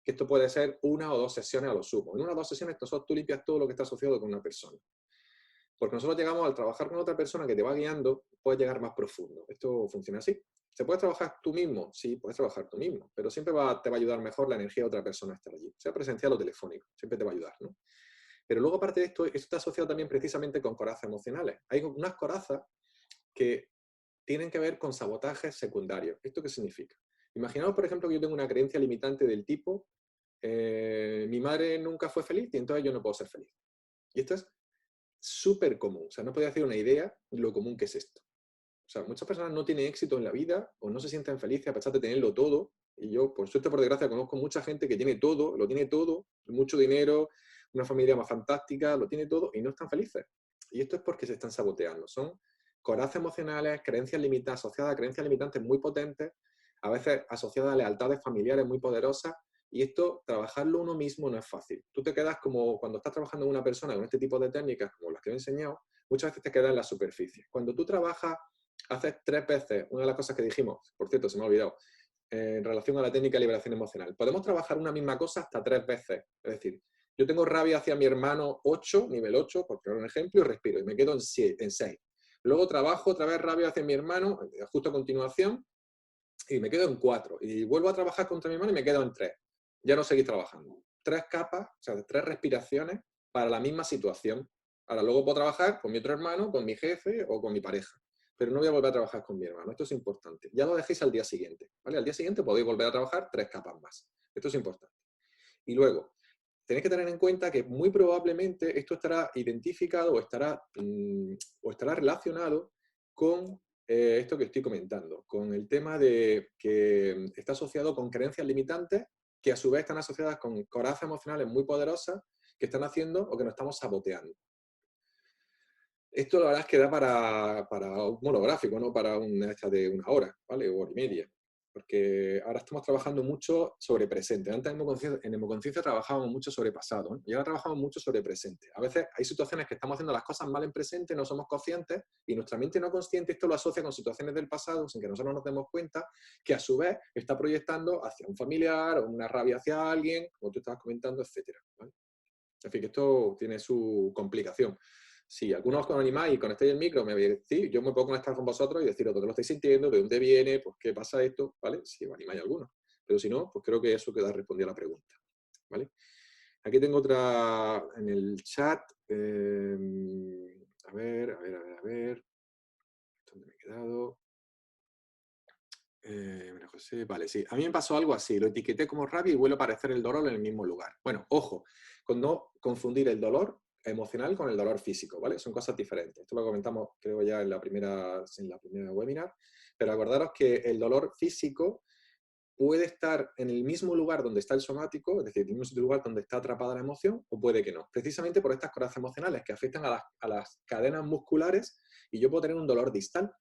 S1: que esto puede ser 1 o 2 sesiones a lo sumo. En 1 o 2 sesiones tú limpias todo lo que está asociado con una persona. Porque nosotros llegamos al trabajar con otra persona que te va guiando, puedes llegar más profundo. Esto funciona así. ¿Se puede trabajar tú mismo? Sí, puedes trabajar tú mismo, pero siempre te va a ayudar mejor la energía de otra persona estar allí, sea presencial o telefónico, siempre te va a ayudar, ¿no? Pero luego, aparte de esto está asociado también precisamente con corazas emocionales. Hay unas corazas que tienen que ver con sabotajes secundarios. ¿Esto qué significa? Imaginaos, por ejemplo, que yo tengo una creencia limitante del tipo mi madre nunca fue feliz y entonces yo no puedo ser feliz. Y esto es súper común. O sea, no podía hacer una idea de lo común que es esto. O sea, muchas personas no tienen éxito en la vida o no se sienten felices a pesar de tenerlo todo. Y yo, por suerte, por desgracia, conozco mucha gente que tiene todo, lo tiene todo, mucho dinero, una familia más fantástica, lo tiene todo y no están felices. Y esto es porque se están saboteando. Son corazas emocionales, creencias limitadas, asociadas a creencias limitantes muy potentes, a veces asociada a lealtades familiares muy poderosas, y esto, trabajarlo uno mismo no es fácil. Tú te quedas como, cuando estás trabajando con una persona con este tipo de técnicas, como las que he enseñado, muchas veces te quedas en la superficie. Cuando tú trabajas, haces 3 veces, una de las cosas que dijimos, por cierto, se me ha olvidado, en relación a la técnica de liberación emocional, podemos trabajar una misma cosa hasta 3 veces. Es decir, yo tengo rabia hacia mi hermano 8, nivel 8, por poner un ejemplo, y respiro, y me quedo en 6. Luego trabajo otra vez rabia hacia mi hermano, justo a continuación, y me quedo en 4. Y vuelvo a trabajar contra mi hermano y me quedo en 3. Ya no seguís trabajando. 3 capas, o sea, 3 respiraciones para la misma situación. Ahora luego puedo trabajar con mi otro hermano, con mi jefe o con mi pareja. Pero no voy a volver a trabajar con mi hermano. Esto es importante. Ya lo dejéis al día siguiente, ¿vale? Al día siguiente podéis volver a trabajar 3 capas más. Esto es importante. Y luego, tenéis que tener en cuenta que muy probablemente esto estará identificado o estará relacionado con esto que estoy comentando, con el tema de que está asociado con creencias limitantes que a su vez están asociadas con corazas emocionales muy poderosas que están haciendo o que nos estamos saboteando. Esto la verdad es que da para un monográfico, no para una de 1 hora, ¿vale? O hora y media. Porque ahora estamos trabajando mucho sobre presente. Antes en Hemoconciencia trabajábamos mucho sobre pasado, ¿eh? Y ahora trabajamos mucho sobre presente. A veces hay situaciones que estamos haciendo las cosas mal en presente, no somos conscientes, y nuestra mente no consciente esto lo asocia con situaciones del pasado sin que nosotros nos demos cuenta, que a su vez está proyectando hacia un familiar o una rabia hacia alguien, como tú estabas comentando, etc. ¿Vale? En fin, que esto tiene su complicación. Si algunos os animáis y conectáis el micro, me decís, yo me puedo conectar con vosotros y deciros lo que lo estáis sintiendo, de dónde viene, por qué pasa esto, ¿vale? Si os animáis algunos. Pero si no, pues creo que eso queda respondido a la pregunta, ¿vale? Aquí tengo otra en el chat. A ver. ¿Dónde me he quedado? María José, vale, sí. A mí me pasó algo así, lo etiqueté como rabia y vuelve a aparecer el dolor en el mismo lugar. Bueno, ojo, con no confundir el dolor emocional con el dolor físico, ¿vale? Son cosas diferentes. Esto lo comentamos, creo, ya en la primera webinar, pero acordaros que el dolor físico puede estar en el mismo lugar donde está el somático, es decir, en el mismo lugar donde está atrapada la emoción, o puede que no. Precisamente por estas corazas emocionales que afectan a las cadenas musculares, y yo puedo tener un dolor distal,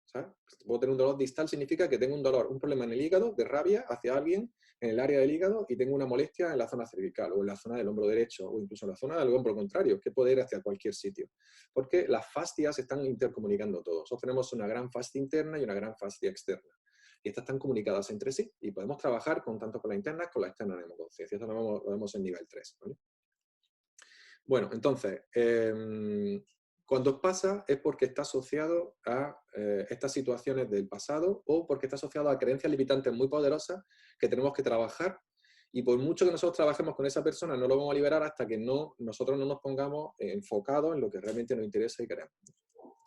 S1: ¿sabes? Puedo tener un dolor distal, significa que tengo un problema en el hígado, de rabia hacia alguien en el área del hígado, y tengo una molestia en la zona cervical, o en la zona del hombro derecho, o incluso en la zona del hombro contrario, que puede ir hacia cualquier sitio. Porque las fascias se están intercomunicando todos. Nosotros tenemos una gran fascia interna y una gran fascia externa. Y estas están comunicadas entre sí, y podemos trabajar tanto con la interna como con la externa en hemoconciencia. Esto lo vemos en nivel 3. ¿Vale? Bueno, entonces, cuando os pasa es porque está asociado a estas situaciones del pasado o porque está asociado a creencias limitantes muy poderosas que tenemos que trabajar, y por mucho que nosotros trabajemos con esa persona no lo vamos a liberar hasta que nosotros no nos pongamos enfocados en lo que realmente nos interesa y queremos.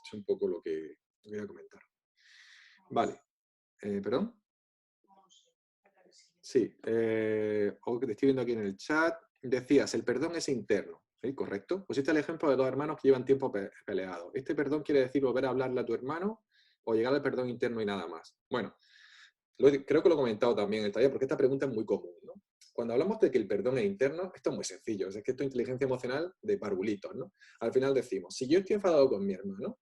S1: Es un poco lo que voy a comentar. Vale. ¿Perdón? Sí. Te estoy viendo aquí en el chat. Decías, el perdón es interno. ¿Sí? ¿Correcto? Pusiste el ejemplo de 2 hermanos que llevan tiempo peleados. ¿Este perdón quiere decir volver a hablarle a tu hermano o llegar al perdón interno y nada más? Bueno, creo que lo he comentado también en el taller porque esta pregunta es muy común, ¿no? Cuando hablamos de que el perdón es interno, esto es muy sencillo. Es que esto es inteligencia emocional de parvulitos, ¿no? Al final decimos, si yo estoy enfadado con mi hermano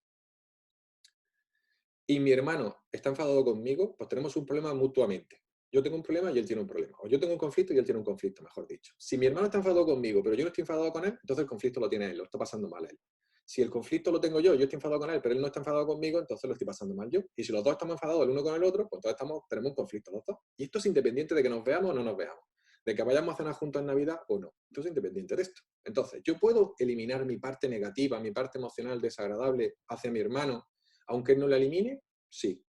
S1: y mi hermano está enfadado conmigo, pues tenemos un problema mutuamente. Yo tengo un problema y él tiene un problema. O yo tengo un conflicto y él tiene un conflicto, mejor dicho. Si mi hermano está enfadado conmigo, pero yo no estoy enfadado con él, entonces el conflicto lo tiene él, lo está pasando mal él. Si el conflicto lo tengo yo estoy enfadado con él, pero él no está enfadado conmigo, entonces lo estoy pasando mal yo. Y si los dos estamos enfadados el uno con el otro, pues entonces tenemos un conflicto los dos. Y esto es independiente de que nos veamos o no nos veamos. De que vayamos a cenar juntos en Navidad o no. Esto es independiente de esto. Entonces, yo puedo eliminar mi parte negativa, mi parte emocional desagradable hacia mi hermano, aunque él no la elimine. Sí,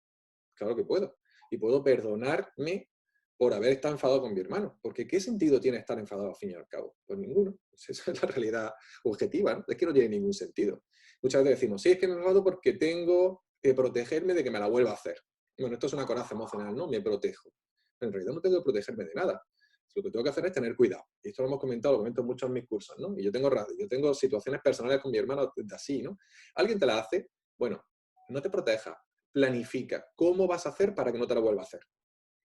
S1: claro que puedo. Y puedo perdonarme por haber estado enfadado con mi hermano. Porque ¿qué sentido tiene estar enfadado al fin y al cabo? Pues ninguno. Esa es la realidad objetiva, ¿no? Es que no tiene ningún sentido. Muchas veces decimos, sí, es que me enfado porque tengo que protegerme de que me la vuelva a hacer. Bueno, esto es una coraza emocional, ¿no? Me protejo. Pero en realidad no tengo que protegerme de nada. Lo que tengo que hacer es tener cuidado. Y esto lo hemos comentado, lo comento mucho en mis cursos, ¿no? Y yo tengo situaciones personales con mi hermano de así, ¿no? Alguien te la hace, bueno, no te proteja, planifica cómo vas a hacer para que no te lo vuelva a hacer.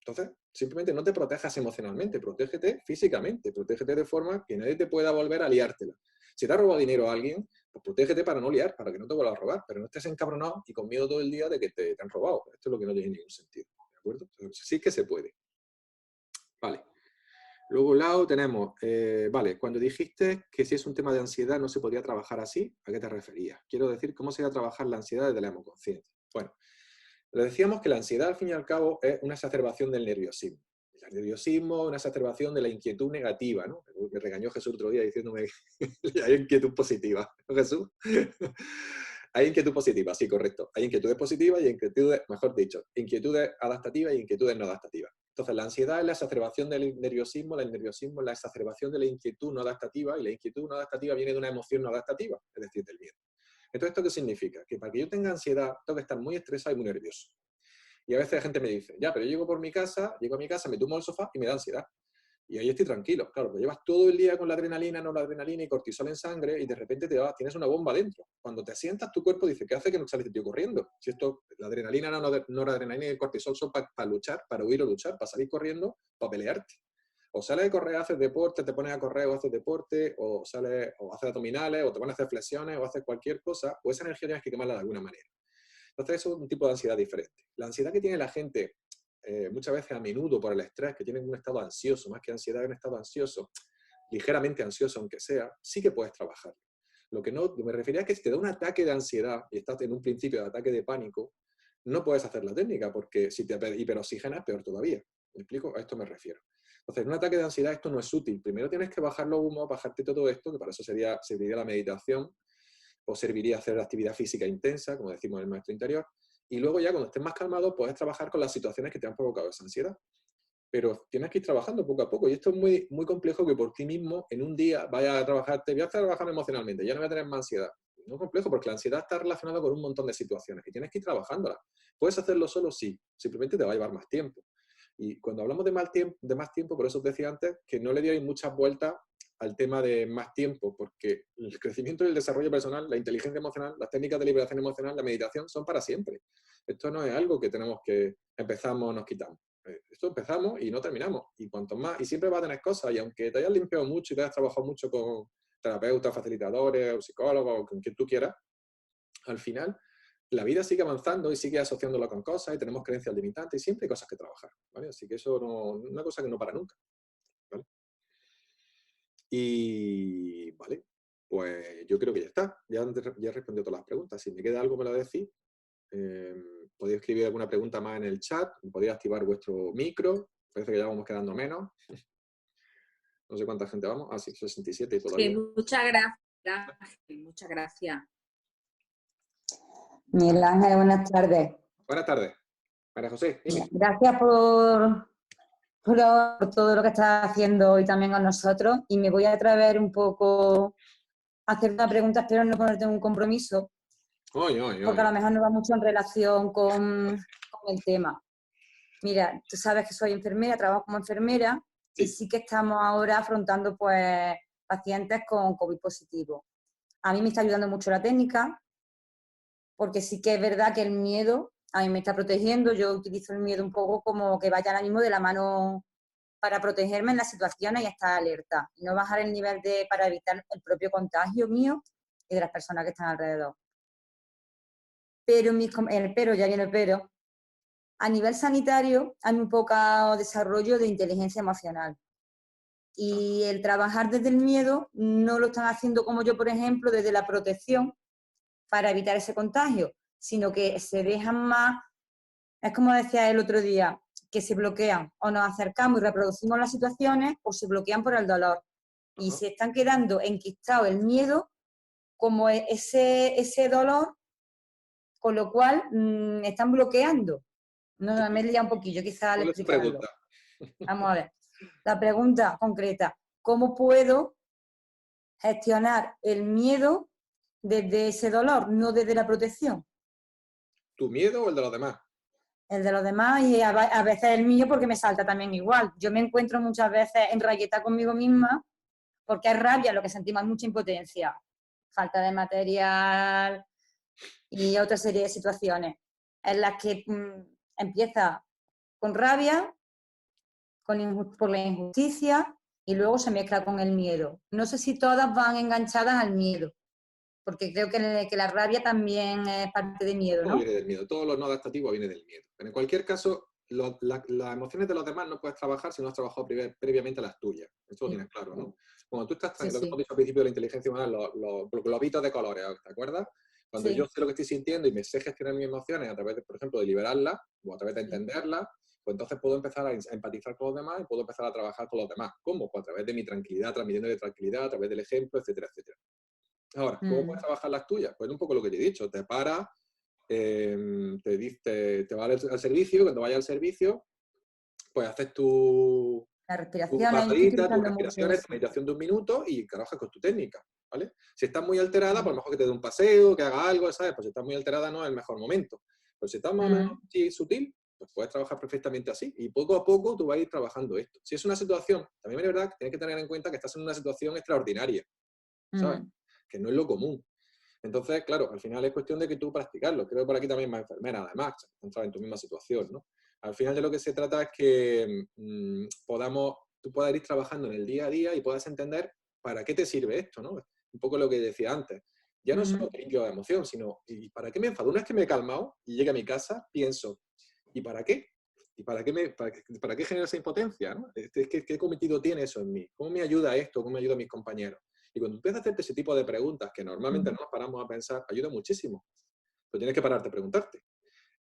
S1: Entonces, simplemente no te protejas emocionalmente, protégete físicamente, protégete de forma que nadie te pueda volver a liártela. Si te ha robado dinero a alguien, pues protégete para no liar, para que no te vuelva a robar, pero no estés encabronado y con miedo todo el día de que te han robado. Esto es lo que no tiene ningún sentido. ¿De acuerdo? Sí que se puede. Vale. Luego, un lado tenemos, vale, cuando dijiste que si es un tema de ansiedad no se podía trabajar así, ¿a qué te referías? Quiero decir, ¿cómo se va a trabajar la ansiedad desde la hemoconsciencia? Bueno, le decíamos que la ansiedad, al fin y al cabo, es una exacerbación del nerviosismo. El nerviosismo es una exacerbación de la inquietud negativa, ¿no? Me regañó Jesús otro día diciéndome que hay inquietud positiva, ¿no, Jesús? Hay inquietud positiva, sí, correcto. Hay inquietudes positivas y inquietudes, mejor dicho, inquietudes adaptativas y inquietudes no adaptativas. Entonces, la ansiedad es la exacerbación del nerviosismo, el nerviosismo es la exacerbación de la inquietud no adaptativa, y la inquietud no adaptativa viene de una emoción no adaptativa, es decir, del miedo. Entonces, ¿esto qué significa? Que para que yo tenga ansiedad, tengo que estar muy estresado y muy nervioso. Y a veces la gente me dice, ya, pero yo llego a mi casa, me tumbo al sofá y me da ansiedad. Y ahí estoy tranquilo. Claro, pues llevas todo el día con la adrenalina, noradrenalina y cortisol en sangre y de repente tienes una bomba dentro. Cuando te sientas, tu cuerpo dice, ¿qué hace que no sales de ti corriendo? Si esto, la adrenalina, noradrenalina y el cortisol son para luchar, para huir o luchar, para salir corriendo, para pelearte. O sales a correr, haces deporte, te pones a correr o haces deporte, o sales o haces abdominales, o te pones a hacer flexiones, o haces cualquier cosa, o esa energía tienes que quemarla de alguna manera. Entonces eso es un tipo de ansiedad diferente. La ansiedad que tiene la gente muchas veces a menudo por el estrés, que tienen un estado ansioso, más que ansiedad, un estado ansioso, ligeramente ansioso aunque sea, sí que puedes trabajar. Lo que no me refería es que si te da un ataque de ansiedad y estás en un principio de ataque de pánico, no puedes hacer la técnica, porque si te hiperoxigenas, peor todavía. ¿Me explico? A esto me refiero. Entonces, en un ataque de ansiedad esto no es útil. Primero tienes que bajar los humos, bajarte todo esto, que para eso serviría la meditación, o serviría hacer actividad física intensa, como decimos en el maestro interior, y luego ya cuando estés más calmado puedes trabajar con las situaciones que te han provocado esa ansiedad. Pero tienes que ir trabajando poco a poco, y esto es muy, muy complejo que por ti mismo en un día vayas a trabajarte, voy a estar trabajando emocionalmente, ya no voy a tener más ansiedad. No es complejo, porque la ansiedad está relacionada con un montón de situaciones y tienes que ir trabajándola. ¿Puedes hacerlo solo? Sí, simplemente te va a llevar más tiempo. Y cuando hablamos de más tiempo, por eso os decía antes que no le dierais muchas vueltas al tema de más tiempo, porque el crecimiento y el desarrollo personal, la inteligencia emocional, las técnicas de liberación emocional, la meditación, son para siempre. Esto no es algo que tenemos que empezamos, nos quitamos. Esto empezamos y no terminamos. Y cuanto más, y siempre va a tener cosas, y aunque te hayas limpiado mucho y te hayas trabajado mucho con terapeutas, facilitadores, o psicólogos, o con quien tú quieras, al final la vida sigue avanzando y sigue asociándola con cosas y tenemos creencias limitantes y siempre hay cosas que trabajar, ¿vale? Así que eso no es una cosa que no para nunca, ¿vale? Y, vale, pues yo creo que ya está. Ya he respondido todas las preguntas. Si me queda algo me lo decís. Podéis escribir alguna pregunta más en el chat. Podéis activar vuestro micro. Parece que ya vamos quedando menos. No sé cuánta gente vamos. Ah, sí, 67 y todavía.
S2: Sí, muchas gracias. Muchas gracias.
S4: Miguel Ángel, buenas tardes.
S1: Buenas tardes. María José, dime.
S4: Gracias por todo lo que estás haciendo hoy también con nosotros, y me voy a atrever un poco a hacer una pregunta, espero no ponerte en un compromiso, porque a lo mejor no va mucho en relación con el tema. Mira, tú sabes que soy enfermera, trabajo como enfermera, sí. Y sí que estamos ahora afrontando pues pacientes con COVID positivo. A mí me está ayudando mucho la técnica, porque sí que es verdad que el miedo a mí me está protegiendo. Yo utilizo el miedo un poco como que vaya ahora mismo de la mano para protegerme en las situaciones y estar alerta. Y no bajar el nivel para evitar el propio contagio mío y de las personas que están alrededor. Pero, ya viene el pero, a nivel sanitario hay un poco desarrollo de inteligencia emocional. Y el trabajar desde el miedo no lo están haciendo como yo, por ejemplo, desde la protección para evitar ese contagio, sino que se dejan más, es como decía el otro día, que se bloquean, o nos acercamos y reproducimos las situaciones, o se bloquean por el dolor. Y se están quedando enquistados el miedo como ese dolor, con lo cual están bloqueando. No, me he liado un poquillo, quizás al explicarlo. Vamos a ver. La pregunta concreta, ¿cómo puedo gestionar el miedo desde ese dolor, no desde la protección?
S1: ¿Tu miedo o el de los demás?
S4: El de los demás, y a veces el mío, porque me salta también igual. Yo me encuentro muchas veces enrayetada conmigo misma, porque es rabia lo que sentimos, es mucha impotencia, falta de material y otra serie de situaciones en las que empieza con rabia, por la injusticia, y luego se mezcla con el miedo. No sé si todas van enganchadas al miedo, porque creo que la rabia también es parte de miedo, ¿no?
S1: Todo viene del miedo, todo lo no adaptativo viene del miedo. Pero en cualquier caso, las emociones de los demás no puedes trabajar si no has trabajado previamente las tuyas. Eso lo tienes claro, ¿no? Cuando tú estás, lo que hemos dicho al principio de la inteligencia emocional, los globitos de colores, ¿te acuerdas? Cuando yo sé lo que estoy sintiendo y me sé gestionar mis emociones a través, por ejemplo, de liberarlas o a través de entenderlas, pues entonces puedo empezar a empatizar con los demás y puedo empezar a trabajar con los demás. ¿Cómo? Pues a través de mi tranquilidad, transmitiéndole tranquilidad, a través del ejemplo, etcétera, etcétera. Ahora, ¿cómo puedes trabajar las tuyas? Pues un poco lo que te he dicho. Te paras, te vas al servicio, cuando vayas al servicio, pues haces tu basadita, tus respiraciones, tu meditación de 1 minuto y trabajas con tu técnica, ¿vale? Si estás muy alterada, pues a lo mejor que te dé un paseo, que haga algo, ¿sabes? Pues si estás muy alterada no es el mejor momento. Pero si estás más o menos sutil, pues puedes trabajar perfectamente así. Y poco a poco tú vas a ir trabajando esto. Si es una situación, también es verdad que tienes que tener en cuenta que estás en una situación extraordinaria, ¿sabes? Que no es lo común. Entonces, claro, al final es cuestión de que tú practicarlo. Creo que por aquí también más enfermeras, además, que se encuentran en tu misma situación, ¿no? Al final de lo que se trata es que tú puedas ir trabajando en el día a día y puedas entender para qué te sirve esto, ¿no? Un poco lo que decía antes. Ya no solo te limpio la emoción, sino ¿y para qué me enfado? Una vez que me he calmado y llegue a mi casa, pienso, ¿y para qué? ¿Y para qué genera esa impotencia, ¿no? ¿Qué cometido tiene eso en mí? ¿Cómo me ayuda esto? ¿Cómo me ayuda a mis compañeros? Y cuando empiezas a hacerte ese tipo de preguntas que normalmente no nos paramos a pensar, ayuda muchísimo. Pero tienes que pararte a preguntarte.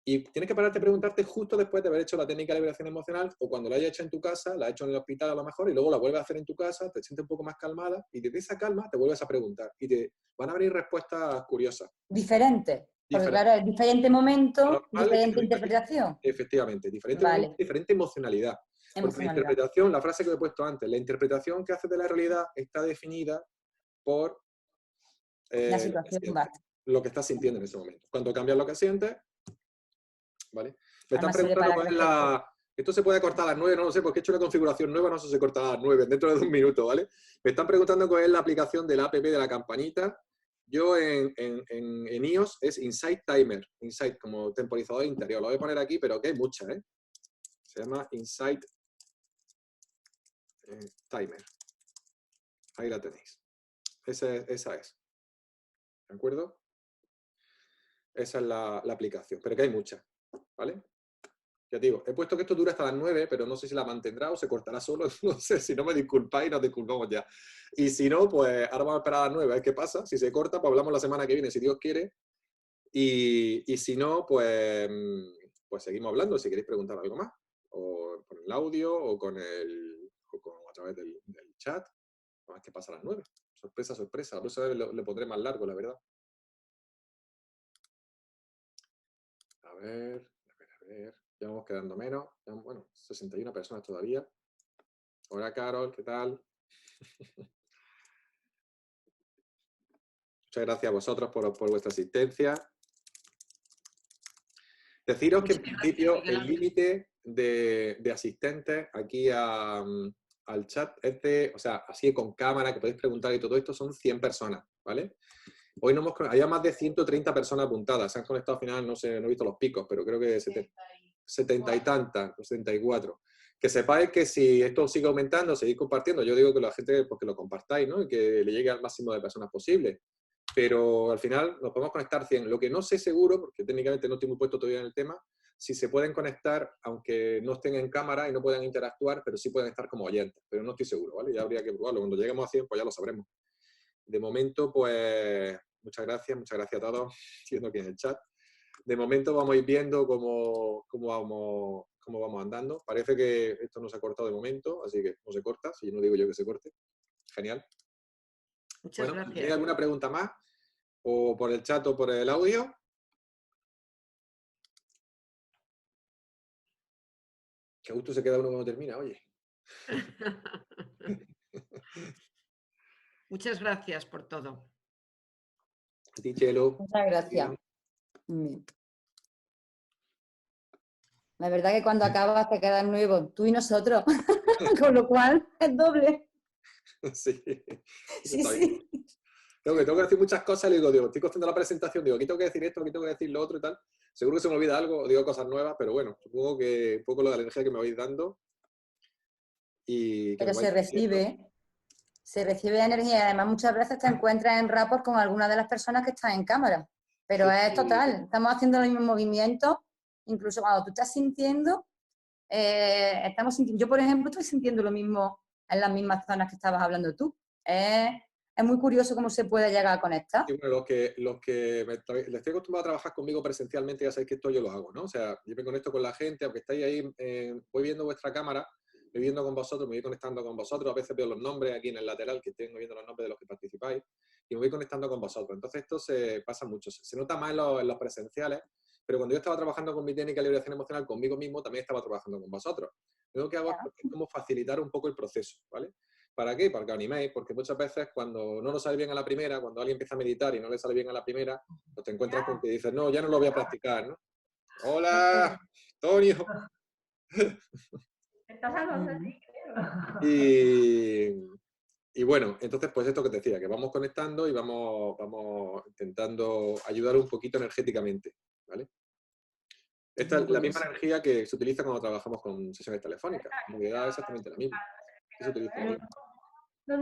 S1: Y tienes que pararte a preguntarte justo después de haber hecho la técnica de liberación emocional o cuando la hayas hecho en tu casa, la has hecho en el hospital a lo mejor y luego la vuelves a hacer en tu casa, te sientes un poco más calmada y desde esa calma te vuelves a preguntar y te van a venir respuestas curiosas.
S4: Diferente. Porque claro, es diferente momento, diferente interpretación.
S1: Efectivamente, diferente momento, diferente emocionalidad. Porque la interpretación, la frase que he puesto antes, la interpretación que haces de la realidad está definida por
S4: la situación
S1: lo que estás sintiendo en ese momento. Cuando cambias lo que sientes, ¿vale? Me están preguntando cuál es la... Esto se puede cortar a las 9, no lo sé, porque he hecho una configuración nueva, no sé si se corta a las 9, dentro de 1 minuto, ¿vale? Me están preguntando cuál es la aplicación de la app de la campanita. Yo en iOS es Insight Timer, Insight como temporizador interior. Lo voy a poner aquí, pero que hay muchas, ¿eh? Se llama Insight Timer. Ahí la tenéis. Esa es. ¿De acuerdo? Esa es la aplicación, pero que hay muchas, ¿vale? Ya te digo, he puesto que esto dura hasta las 9, pero no sé si la mantendrá o se cortará solo, no sé, si no me disculpáis, nos disculpamos ya. Y si no, pues ahora vamos a esperar a las 9 a ver qué pasa. Si se corta, pues hablamos la semana que viene, si Dios quiere. Y si no, pues seguimos hablando, si queréis preguntar algo más. O con el audio, o a través del chat. A ver qué pasa a las 9. Sorpresa, sorpresa. Por eso le pondré más largo, la verdad. A ver. Ya vamos quedando menos. Bueno, 61 personas todavía. Hola, Carol, ¿qué tal? Muchas gracias a vosotros por vuestra asistencia. Deciros que en principio el límite de asistentes aquí al chat es o sea, así con cámara, que podéis preguntar y todo esto, son 100 personas, ¿vale? Hoy había más de 130 personas apuntadas. Se han conectado al final, no sé, no he visto los picos, pero creo que 70 y tantas, 74. Que sepáis que si esto sigue aumentando, seguís compartiendo. Yo digo que la gente, pues que lo compartáis, ¿no? Y que le llegue al máximo de personas posible. Pero al final nos podemos conectar 100. Lo que no sé seguro, porque técnicamente no estoy muy puesto todavía en el tema, si se pueden conectar, aunque no estén en cámara y no puedan interactuar, pero sí pueden estar como oyentes. Pero no estoy seguro, ¿vale? Ya habría que probarlo. Cuando lleguemos a 100, pues ya lo sabremos. De momento, pues, muchas gracias a todos, viendo aquí en el chat. De momento vamos a ir viendo cómo vamos andando. Parece que esto no se ha cortado de momento, así que no se corta, si no digo yo que se corte. Genial.
S5: Muchas gracias.
S1: ¿Tenéis alguna pregunta más? ¿O por el chat o por el audio? Qué gusto se queda uno cuando termina, oye.
S5: Muchas gracias por todo.
S1: A ti, Chelo.
S4: Muchas gracias. La verdad que cuando acabas te quedas nuevo, tú y nosotros, con lo cual es doble.
S1: Sí.
S4: Sí.
S1: Tengo que decir muchas cosas y digo, estoy haciendo la presentación, digo, aquí tengo que decir esto, aquí tengo que decir lo otro y tal. Seguro que se me olvida algo, digo cosas nuevas, pero bueno, supongo que un poco lo de la energía que me vais dando.
S4: Pero se recibe energía y además muchas veces te encuentras en rapport con alguna de las personas que están en cámara. Pero es total, estamos haciendo los mismos movimientos, incluso cuando tú estás sintiendo, yo, por ejemplo, estoy sintiendo lo mismo en las mismas zonas que estabas hablando tú. Es muy curioso cómo se puede llegar a conectar.
S1: Y bueno, los que les estoy acostumbrado a trabajar conmigo presencialmente, ya sabéis que esto yo lo hago, ¿no? O sea, yo me conecto con la gente, aunque estáis ahí, voy viendo vuestra cámara, voy viendo con vosotros, me voy conectando con vosotros, a veces veo los nombres aquí en el lateral, que tengo viendo los nombres de los que participáis, y me voy conectando con vosotros. Entonces esto se pasa mucho, se nota más en los presenciales, pero cuando yo estaba trabajando con mi técnica de liberación emocional conmigo mismo, también estaba trabajando con vosotros. Lo que hago es como facilitar un poco el proceso, ¿vale? ¿Para qué? Para que os animéis, porque muchas veces cuando no nos sale bien a la primera, cuando alguien empieza a meditar y no le sale bien a la primera, pues te encuentras con que dices, no, ya no lo voy a practicar, ¿no? ¡Hola, Antonio!
S6: Estás algo así, creo.
S1: Y bueno, entonces pues esto que te decía, que vamos conectando y vamos intentando ayudar un poquito energéticamente, ¿vale? Esta es la misma energía que se utiliza cuando trabajamos con sesiones telefónicas, en realidad es exactamente la misma. Que se utiliza ahí.
S6: ¿Dónde?